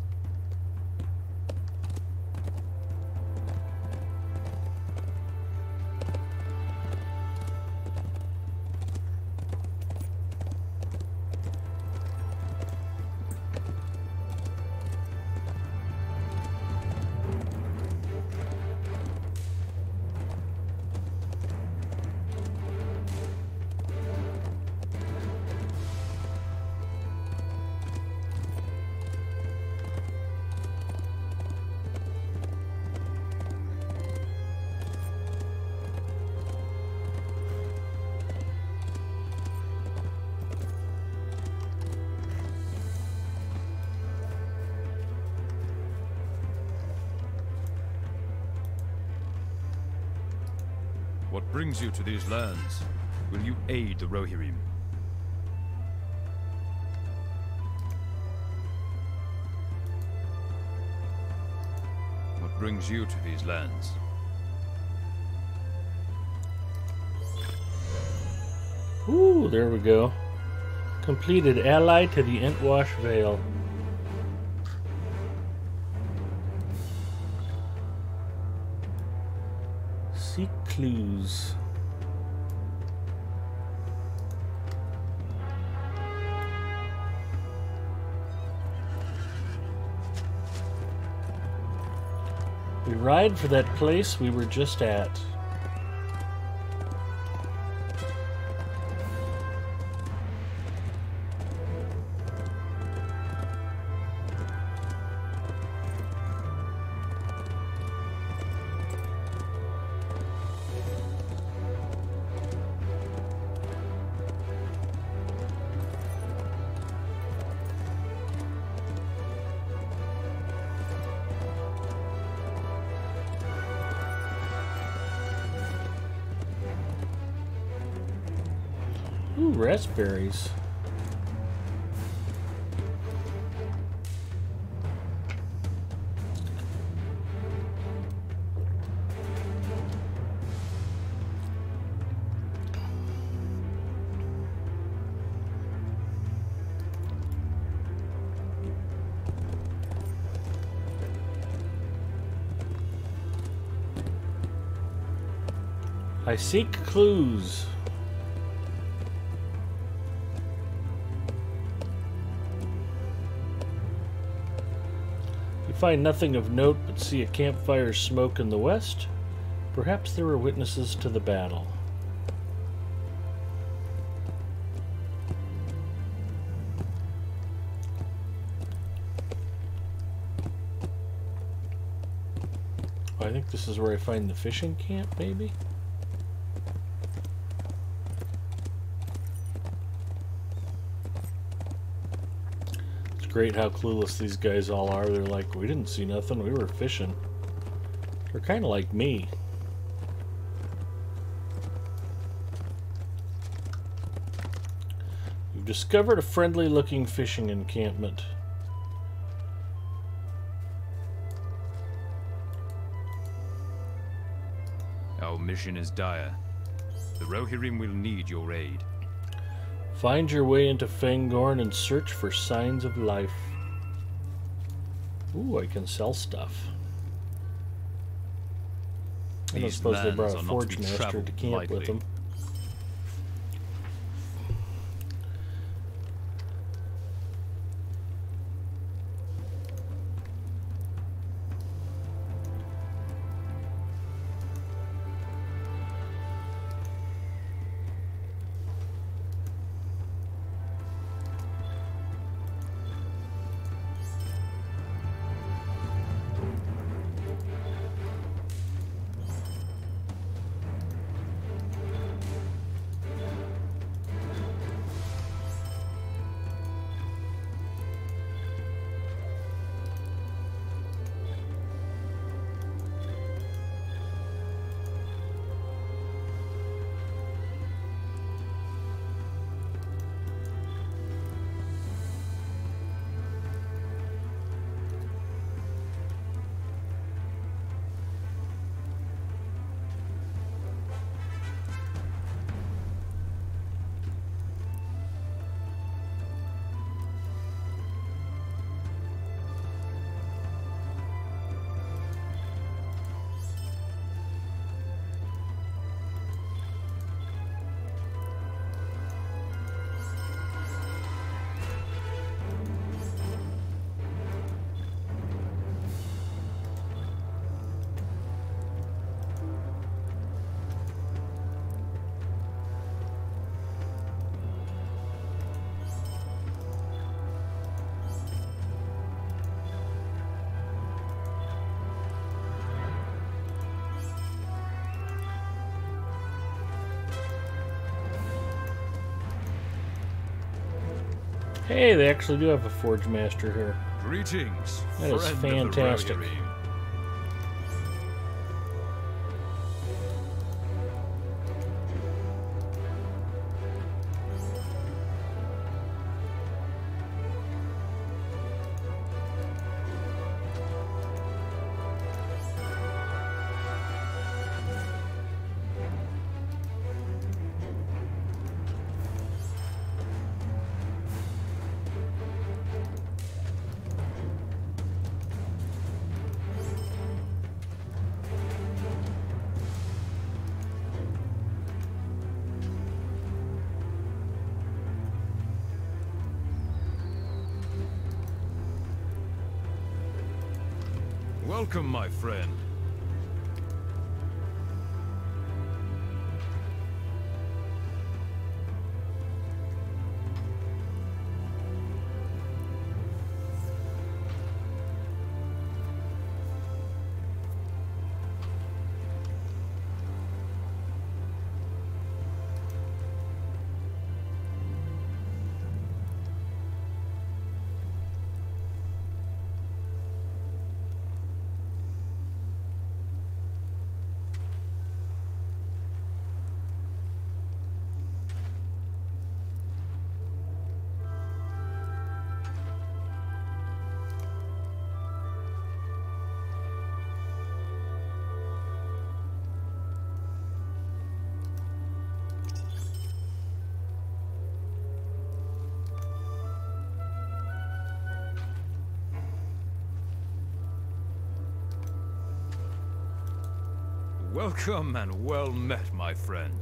What brings you to these lands? Will you aid the Rohirrim? What brings you to these lands? Ooh, there we go. Completed ally to the Entwash Vale. Seek clues. We ride for that place we were just at. Ooh, raspberries. I seek clues. You find nothing of note but see a campfire smoke in the west. Perhaps there were witnesses to the battle. I think this is where I find the fishing camp, maybe? Great how clueless these guys all are. They're like, we didn't see nothing, we were fishing. They're kind of like me. You've discovered a friendly looking fishing encampment. Our mission is dire. The Rohirrim will need your aid. Find your way into Fangorn and search for signs of life. Ooh, I can sell stuff. I don't suppose they brought a forge master to camp with them. Hey, they actually do have a forge master here. Greetings, That is fantastic. Welcome, my friend. Welcome and well met, my friend.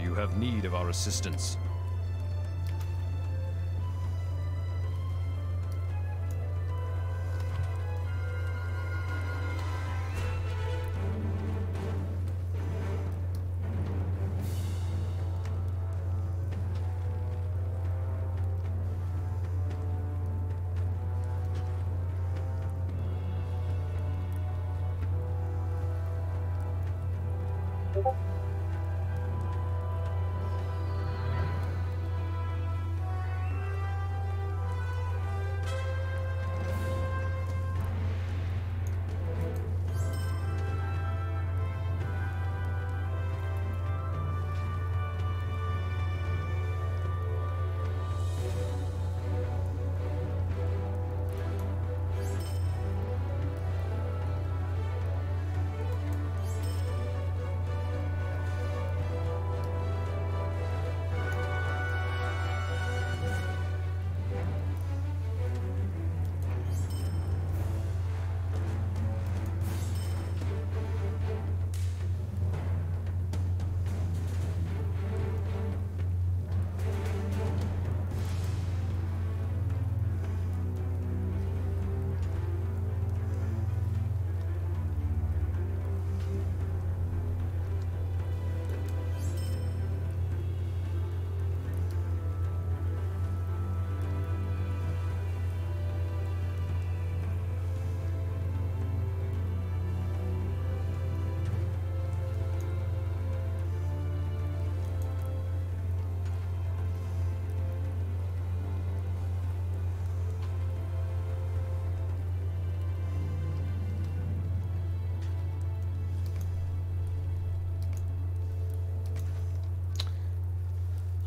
You have need of our assistance.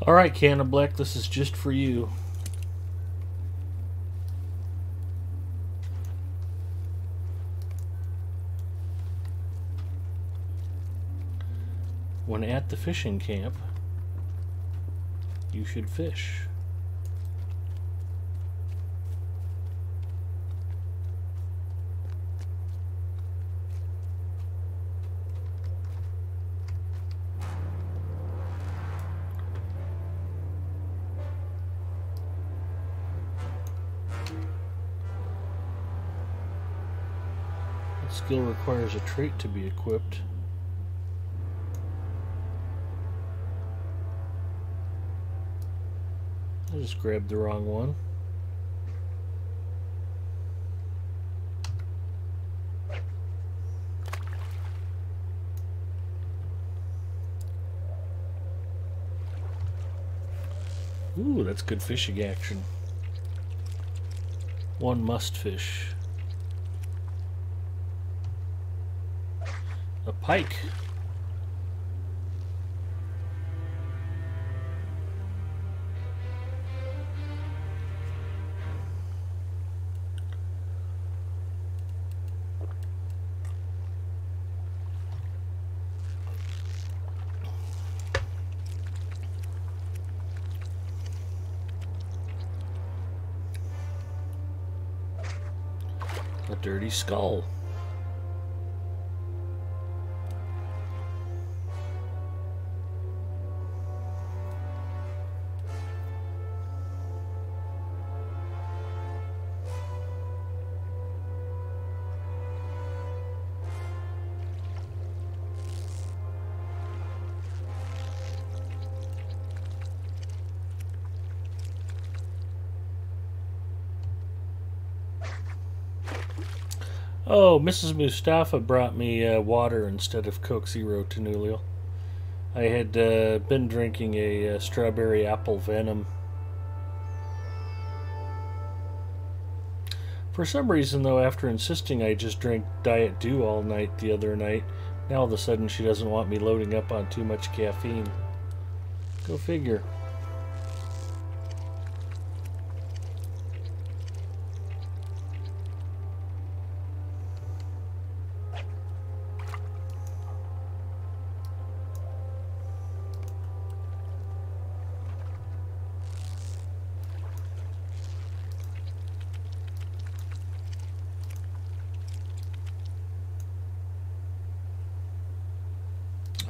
Alright, Can of Black, this is just for you. When at the fishing camp, you should fish. Skill requires a trait to be equipped. I just grabbed the wrong one. Ooh, that's good fishing action. One must fish. A pike. A dirty skull. Oh, Mrs. Mustafa brought me water instead of Coke Zero Tenulial. I had been drinking a strawberry apple venom. For some reason, though, after insisting I just drink Diet Dew all night the other night, now all of a sudden she doesn't want me loading up on too much caffeine. Go figure.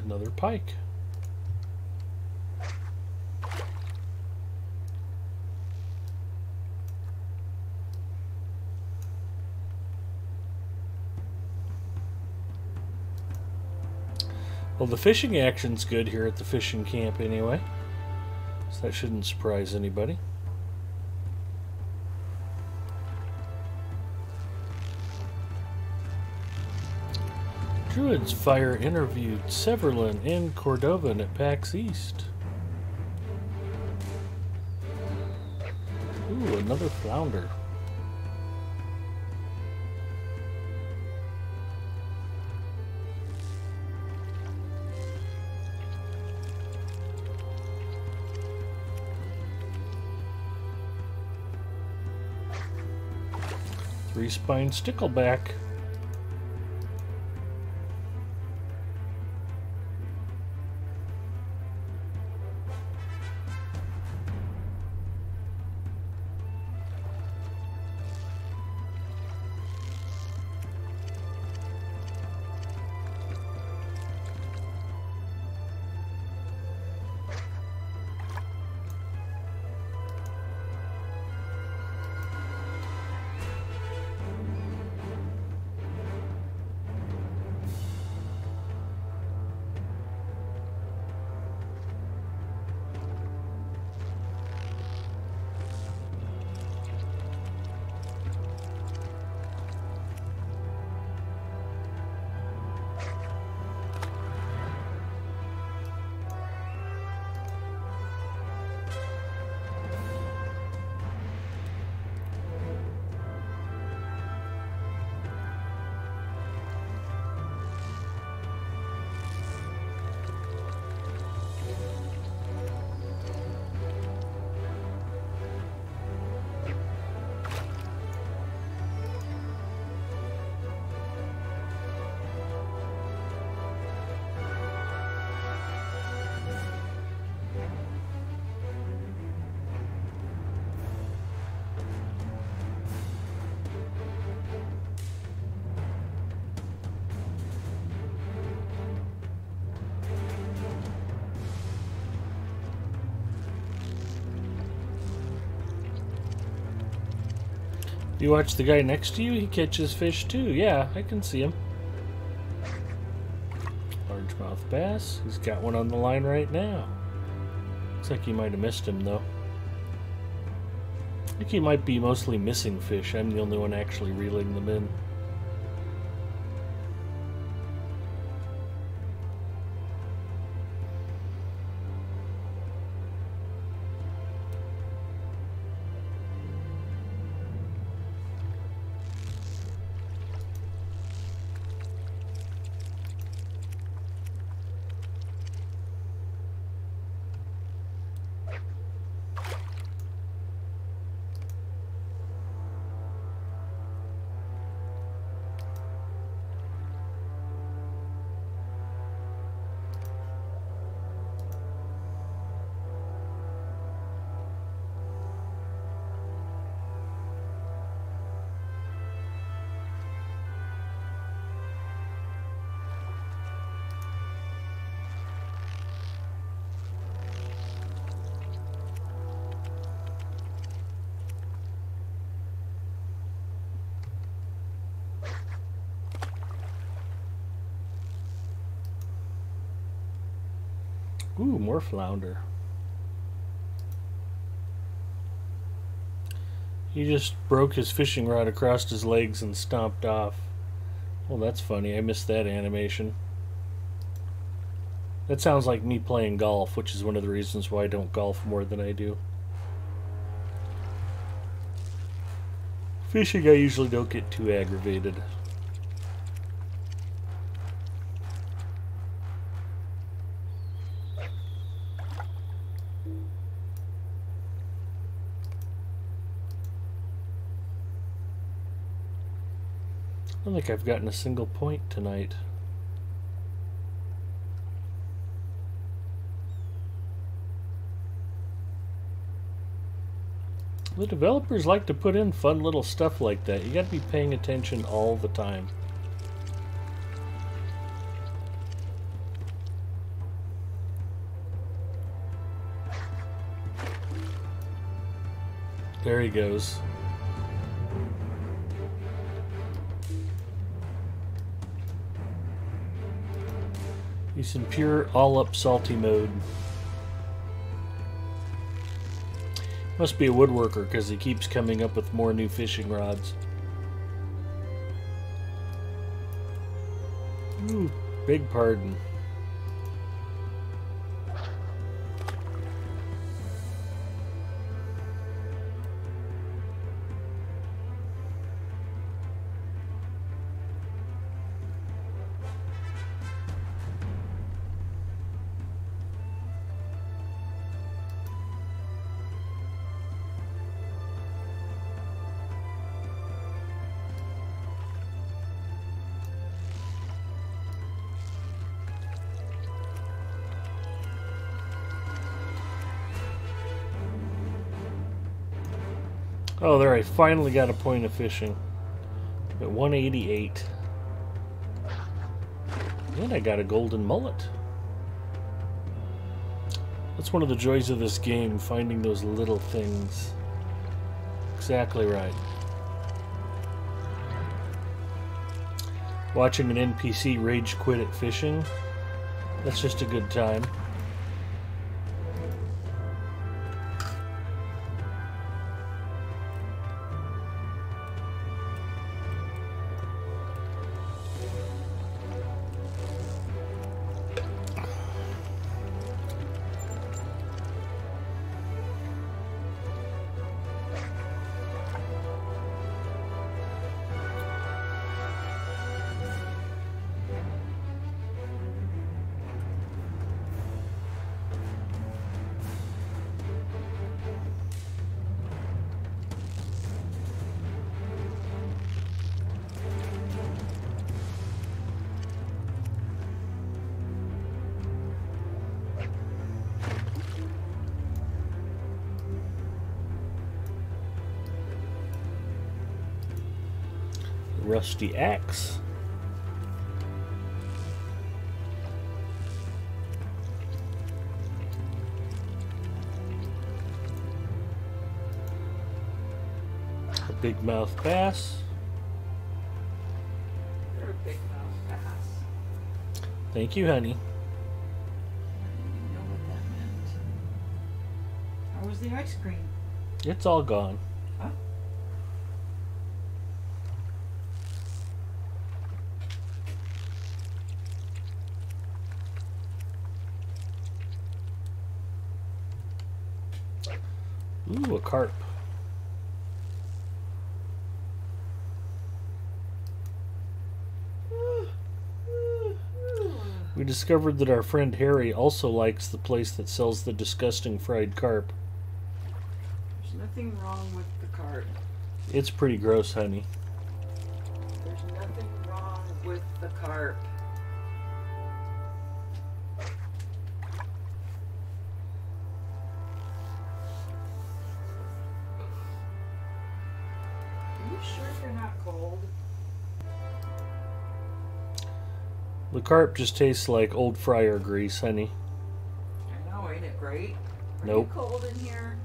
Another pike. Well, the fishing action's good here at the fishing camp anyway, so that shouldn't surprise anybody. Druid's Fire interviewed Severlin and Cordovan at PAX East. Ooh, another flounder. Three-spine stickleback. You watch the guy next to you? He catches fish too. Yeah, I can see him. Largemouth bass. He's got one on the line right now. Looks like he might have missed him though. I think he might be mostly missing fish. I'm the only one actually reeling them in. Ooh, more flounder. He just broke his fishing rod across his legs and stomped off. Well, that's funny. I missed that animation. That sounds like me playing golf, which is one of the reasons why I don't golf more than I do. Fishing, I usually don't get too aggravated. I don't think I've gotten a single point tonight. The developers like to put in fun little stuff like that. You got to be paying attention all the time. There he goes. He's in pure all-up salty mode. Must be a woodworker because he keeps coming up with more new fishing rods. Ooh, big pardon. Oh, there, I finally got a point of fishing. At 188. And I got a golden mullet. That's one of the joys of this game, finding those little things. Exactly right. Watching an NPC rage quit at fishing, that's just a good time. Rusty axe. big mouth bass. You're a big mouth bass. Thank you, honey. I didn't even know what that meant. How was the ice cream? It's all gone. Huh? Ooh, a carp. We discovered that our friend Harry also likes the place that sells the disgusting fried carp. There's nothing wrong with the card. It's pretty gross, honey. There's nothing wrong with the carp. Are you sure you're not cold? The carp just tastes like old fryer grease, honey. I know, ain't it great? Are Nope. you cold in here?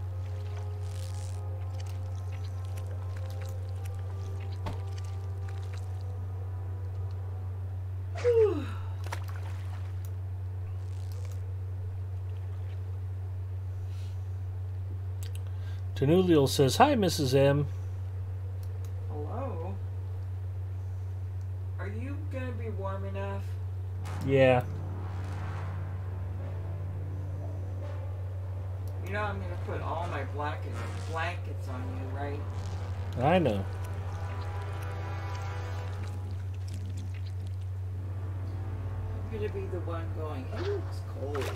Tanuliel says, "Hi, Mrs. M." Hello? Are you gonna be warm enough? Yeah. You know I'm gonna put all my blankets on you, right? I know. I'm gonna be the one going, ooh, it's cold.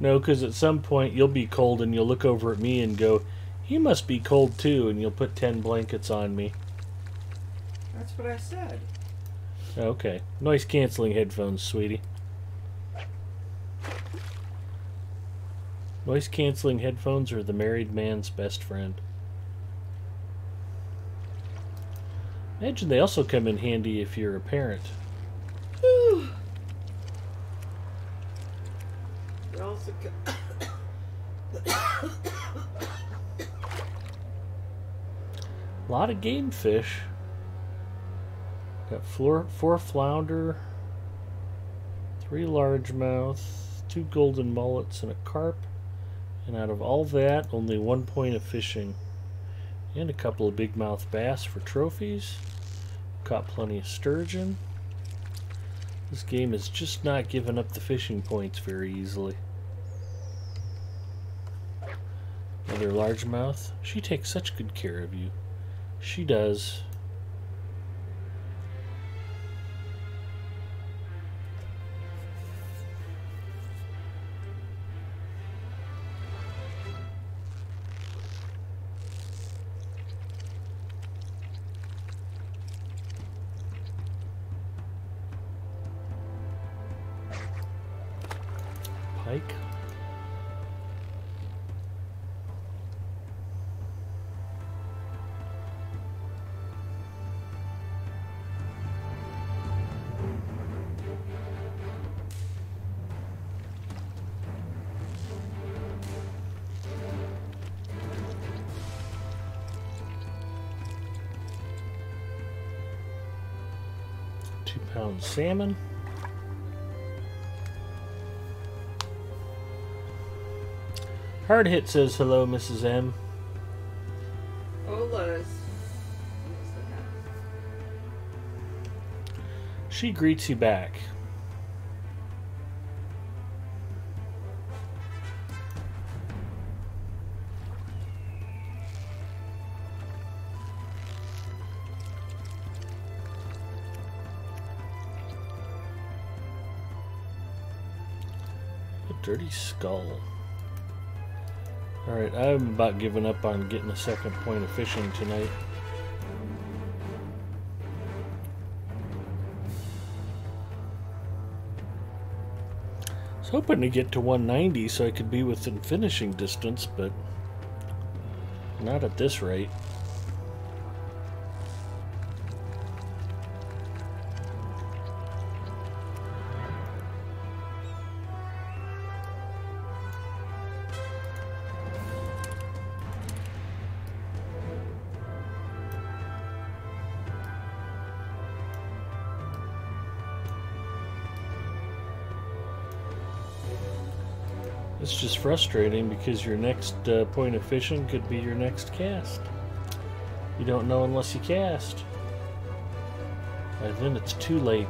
No, because at some point you'll be cold and you'll look over at me and go, "He must be cold too," and you'll put 10 blankets on me. That's what I said. Okay. Noise canceling headphones, sweetie. Noise canceling headphones are the married man's best friend. Imagine they also come in handy if you're a parent. They also A lot of game fish. Got four flounder, 3 largemouth, 2 golden mullets, and a carp. And out of all that, only 1 point of fishing. And a couple of big mouth bass for trophies. Caught plenty of sturgeon. This game is just not giving up the fishing points very easily. Another largemouth. She takes such good care of you. She does. Pike. £2 salmon. Hard Hit says hello, Mrs. M. Ola's. She greets you back. A dirty skull. Alright, I'm about giving up on getting a second point of fishing tonight. I was hoping to get to 190 so I could be within finishing distance, but not at this rate. It's just frustrating because your next point of fishing could be your next cast. You don't know unless you cast. And then it's too late.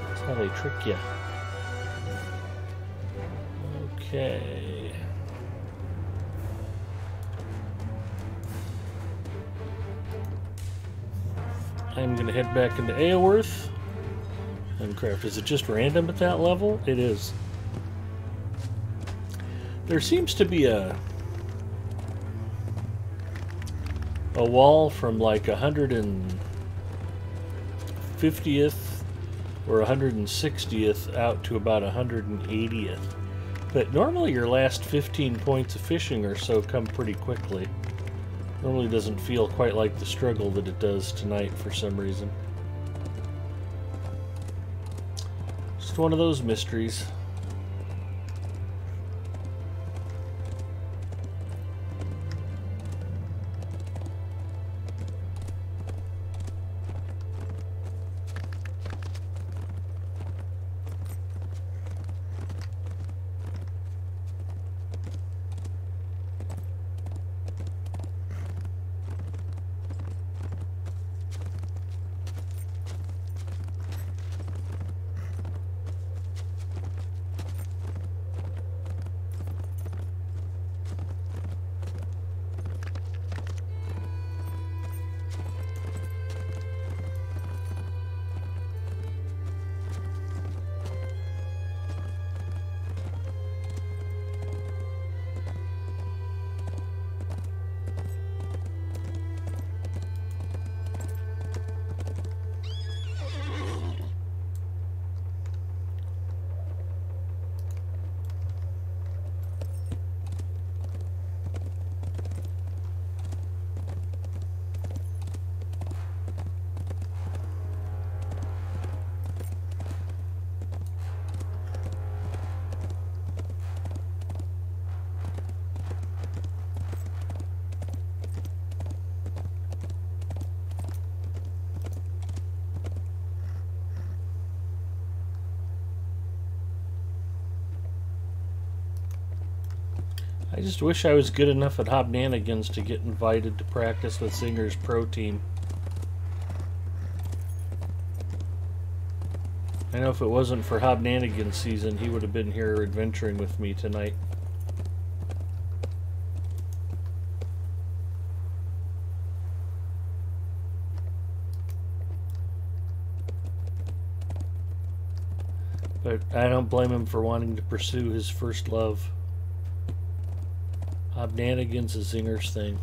That's how they trick you. Okay. I'm going to head back into Aoworth. Minecraft, is it just random at that level? It is. There seems to be a wall from like 150th or 160th out to about 180th. But normally your last 15 points of fishing or so come pretty quickly. Normally doesn't feel quite like the struggle that it does tonight for some reason. Just one of those mysteries. I just wish I was good enough at Hobnanigans to get invited to practice with Zinger's pro team. I know if it wasn't for Hobnanigans season, he would have been here adventuring with me tonight. But I don't blame him for wanting to pursue his first love. Hobnanigans is Zinger's thing.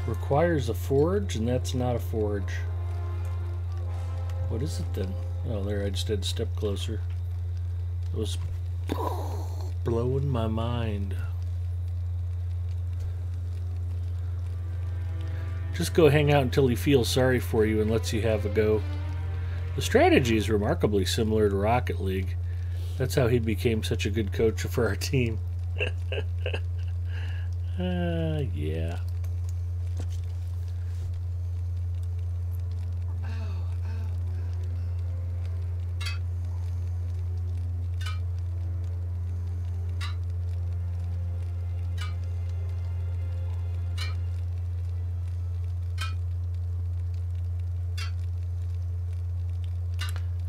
Requires a forge, and that's not a forge. What is it then? Oh, there, I just had to step closer. It was blowing my mind. Just go hang out until he feels sorry for you and lets you have a go. The strategy is remarkably similar to Rocket League. That's how he became such a good coach for our team. Yeah.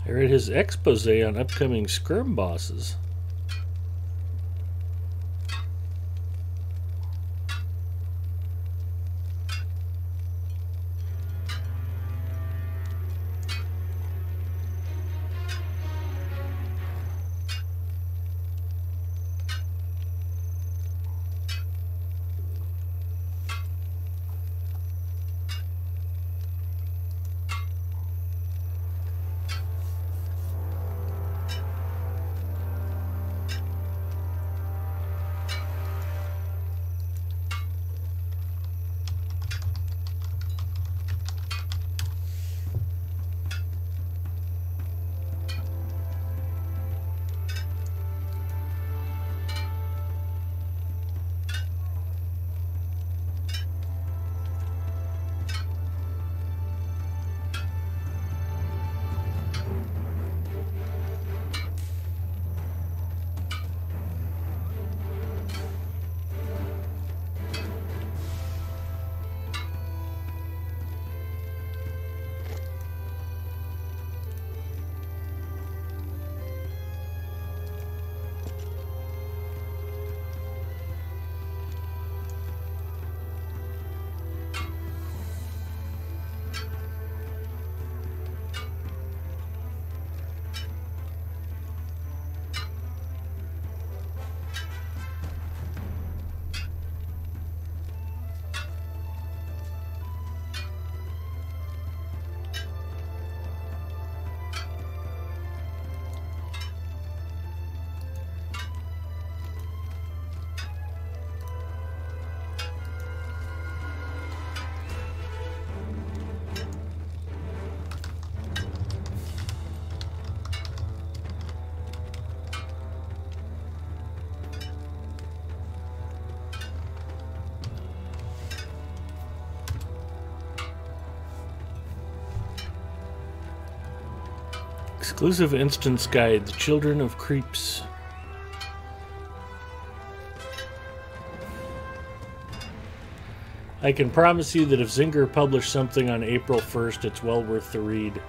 I read his expose on upcoming Skirm bosses. Exclusive instance guide, The Children of Creeps. I can promise you that if Zinger published something on April 1st, it's well worth the read.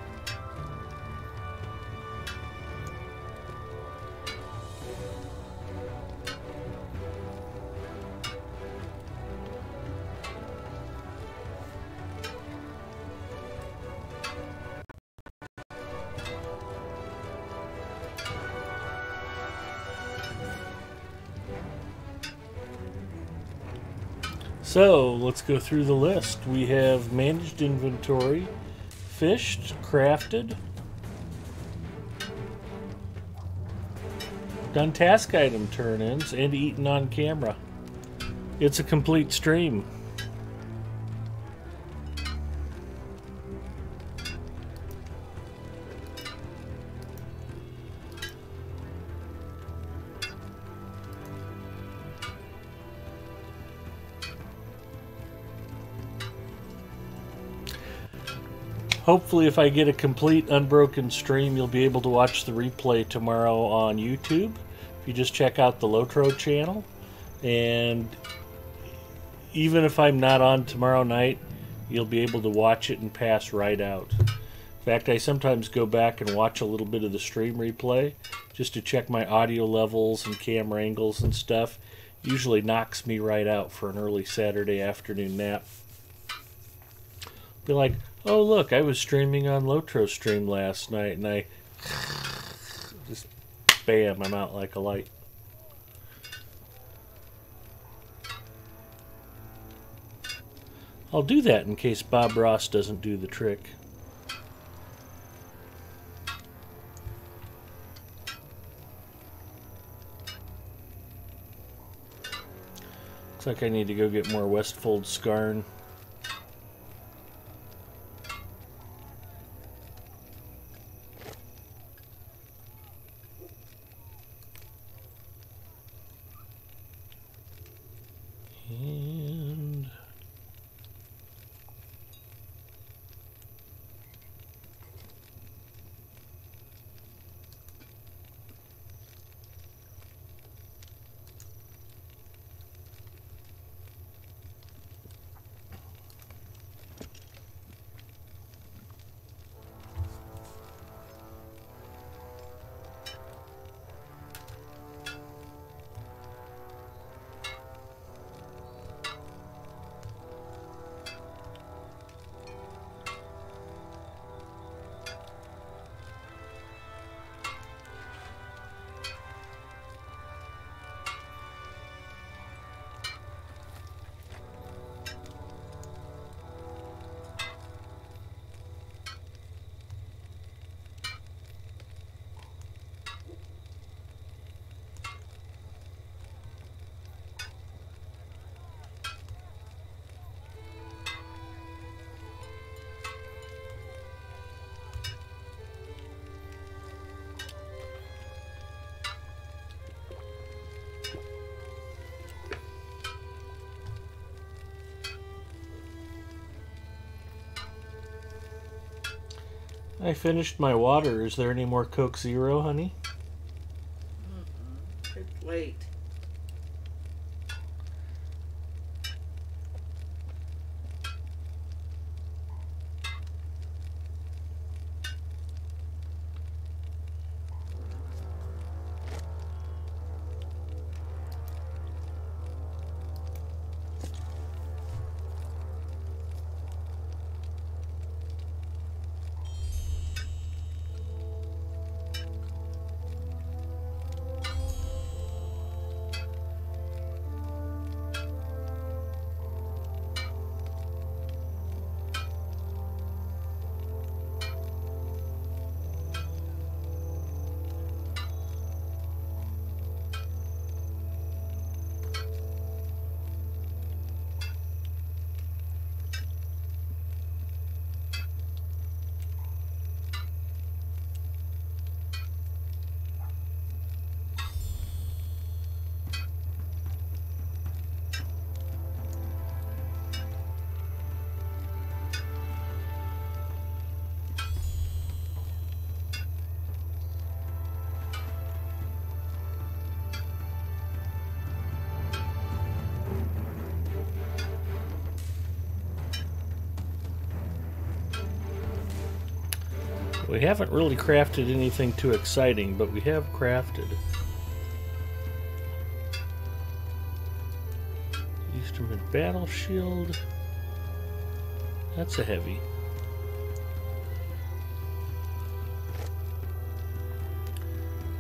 So, let's go through the list. We have managed inventory, fished, crafted, done task item turn-ins, and eaten on camera. It's a complete stream. Hopefully, if I get a complete unbroken stream, you'll be able to watch the replay tomorrow on YouTube. If you just check out the Lotro channel. And even if I'm not on tomorrow night, you'll be able to watch it and pass right out. In fact, I sometimes go back and watch a little bit of the stream replay just to check my audio levels and camera angles and stuff. Usually knocks me right out for an early Saturday afternoon nap. Be like, oh look, I was streaming on Lotro Stream last night, and I just bam, I'm out like a light. I'll do that in case Bob Ross doesn't do the trick. Looks like I need to go get more Westfold Scarn. I finished my water. Is there any more Coke Zero, honey? It's late. We haven't really crafted anything too exciting, but we have crafted. Eastern Battle Shield. That's a heavy.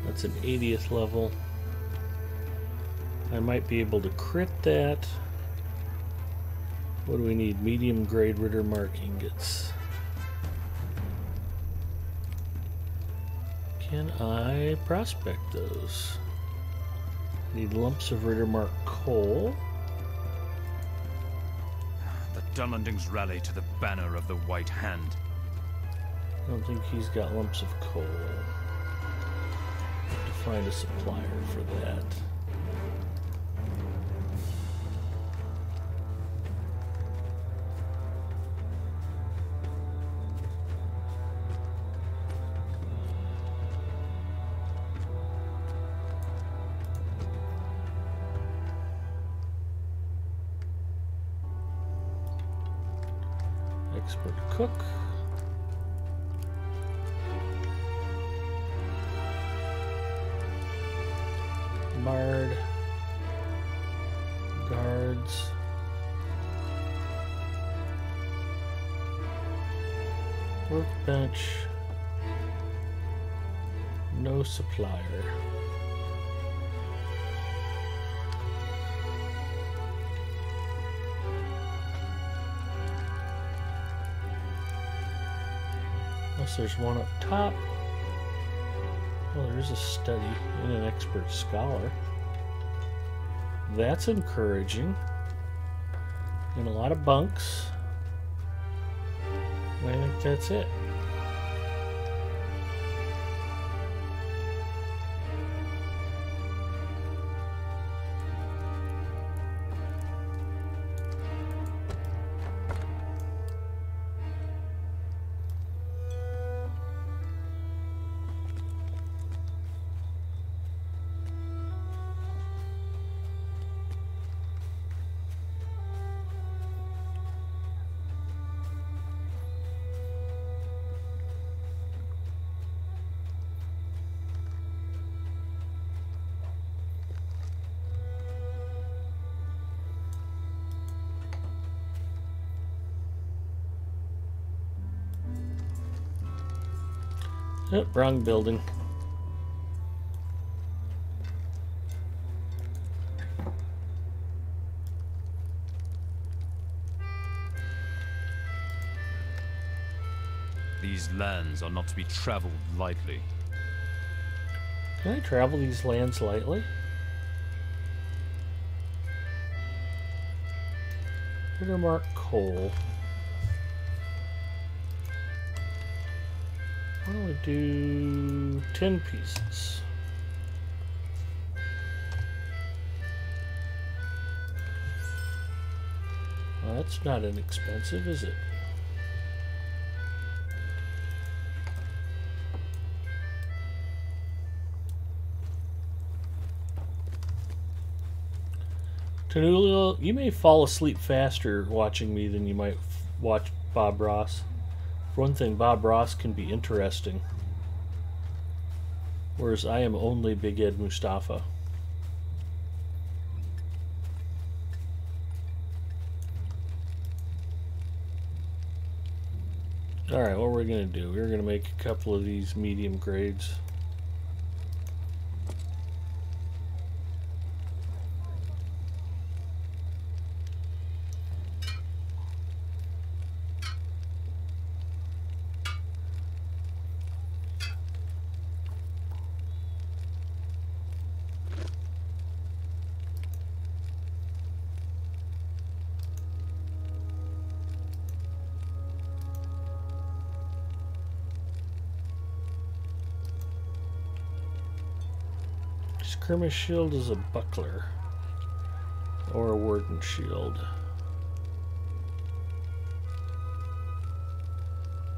That's an 80th level. I might be able to crit that. What do we need? Medium grade Rittermark ingots. Can I prospect those? Need lumps of Rittermark coal. The Dunlendings rally to the banner of the White Hand. I don't think he's got lumps of coal. Have to find a supplier for that. Expert cook. Bard. Guards. Workbench. No supplier. Unless there's one up top. Oh, there's a study and an expert scholar. That's encouraging. And a lot of bunks. And I think that's it. Yep, wrong building. These lands are not to be traveled lightly. Can I travel these lands lightly? Rittermark coal. Why don't we do 10 pieces? Well, that's not inexpensive, is it? Tanulio, you may fall asleep faster watching me than you might watch Bob Ross. For one thing, Bob Ross can be interesting, whereas I am only Big Ed Mustafa. Alright, what we're going to do, we're going to make a couple of these medium grades. Skirmish shield is a buckler or a warden shield.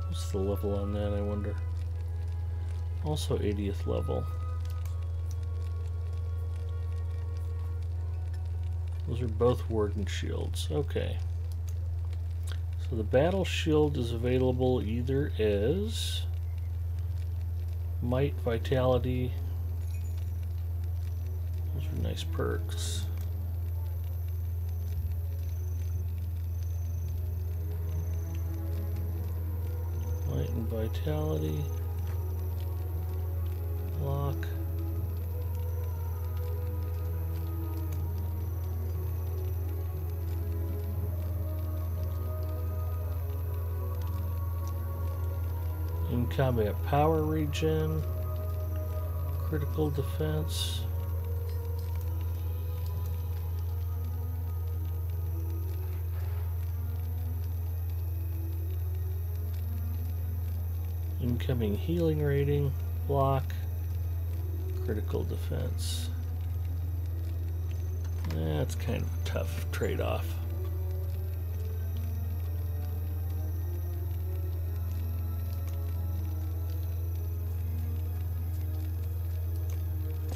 What's the level on that, I wonder? Also 80th level. Those are both warden shields. Okay. So the battle shield is available either as Might, Vitality. Those are nice perks. Might and Vitality. Lock. In combat power regen. Critical defense. Incoming healing rating. Block. Critical defense. That's kind of a tough trade-off.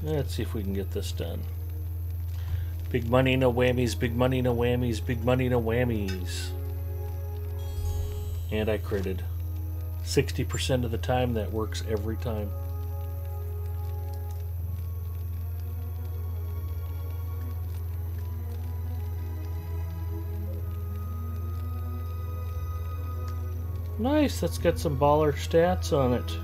Let's see if we can get this done. Big money, no whammies, big money, no whammies, big money, no whammies. And I critted. 60% of the time, that works every time. Nice, that's got some baller stats on it.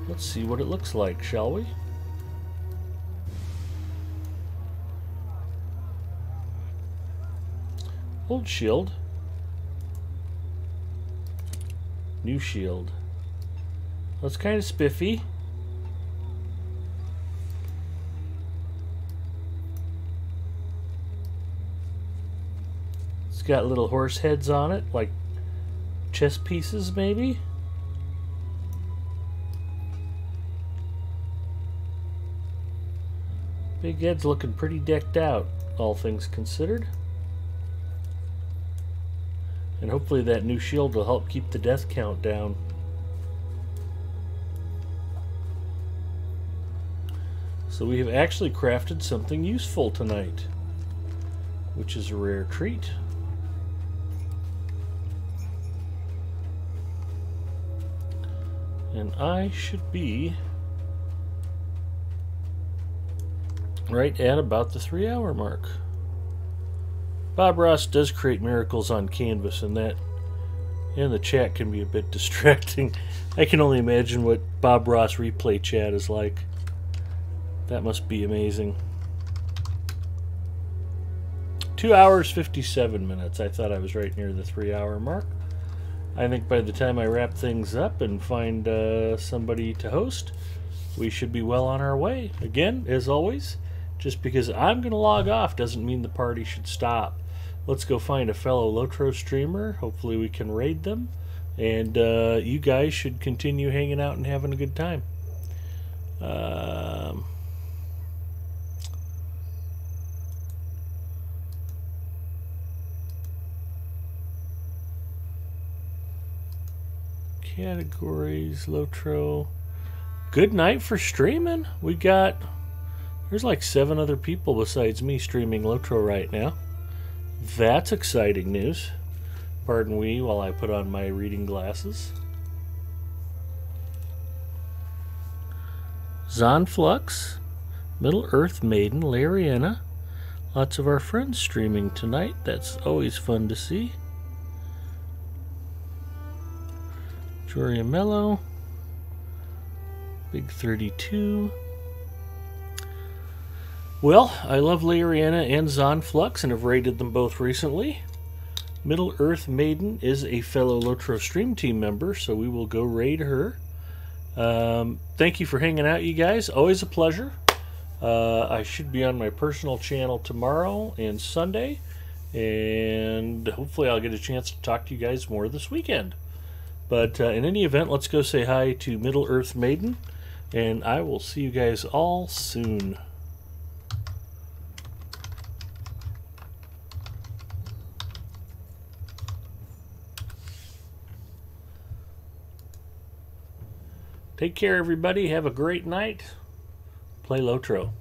Let's see what it looks like, shall we? Old shield. New shield. That's kind of spiffy. It's got little horse heads on it, like chess pieces maybe. Big Ed's looking pretty decked out, all things considered. And hopefully that new shield will help keep the death count down. So we have actually crafted something useful tonight, which is a rare treat. And I should be right at about the 3-hour mark. Bob Ross does create miracles on canvas, and that and the chat can be a bit distracting. I can only imagine what Bob Ross replay chat is like. That must be amazing. 2 hours 57 minutes. I thought I was right near the 3-hour mark. I think by the time I wrap things up and find somebody to host, we should be well on our way. Again, as always, just because I'm going to log off doesn't mean the party should stop. Let's go find a fellow Lotro streamer. Hopefully we can raid them. And you guys should continue hanging out and having a good time. Categories, Lotro. Good night for streaming. We got... There's like 7 other people besides me streaming Lotro right now. That's exciting news. Pardon me while I put on my reading glasses. Zonflux, Middle Earth Maiden, Lariana. Lots of our friends streaming tonight. That's always fun to see. Joria Mello, Big 32. Well, I love Lariana and Zonflux and have raided them both recently. Middle Earth Maiden is a fellow Lotro Stream Team member, so we will go raid her. Thank you for hanging out, you guys. Always a pleasure. I should be on my personal channel tomorrow and Sunday, and hopefully I'll get a chance to talk to you guys more this weekend. But in any event, let's go say hi to Middle Earth Maiden, and I will see you guys all soon. Take care, everybody. Have a great night. Play Lotro.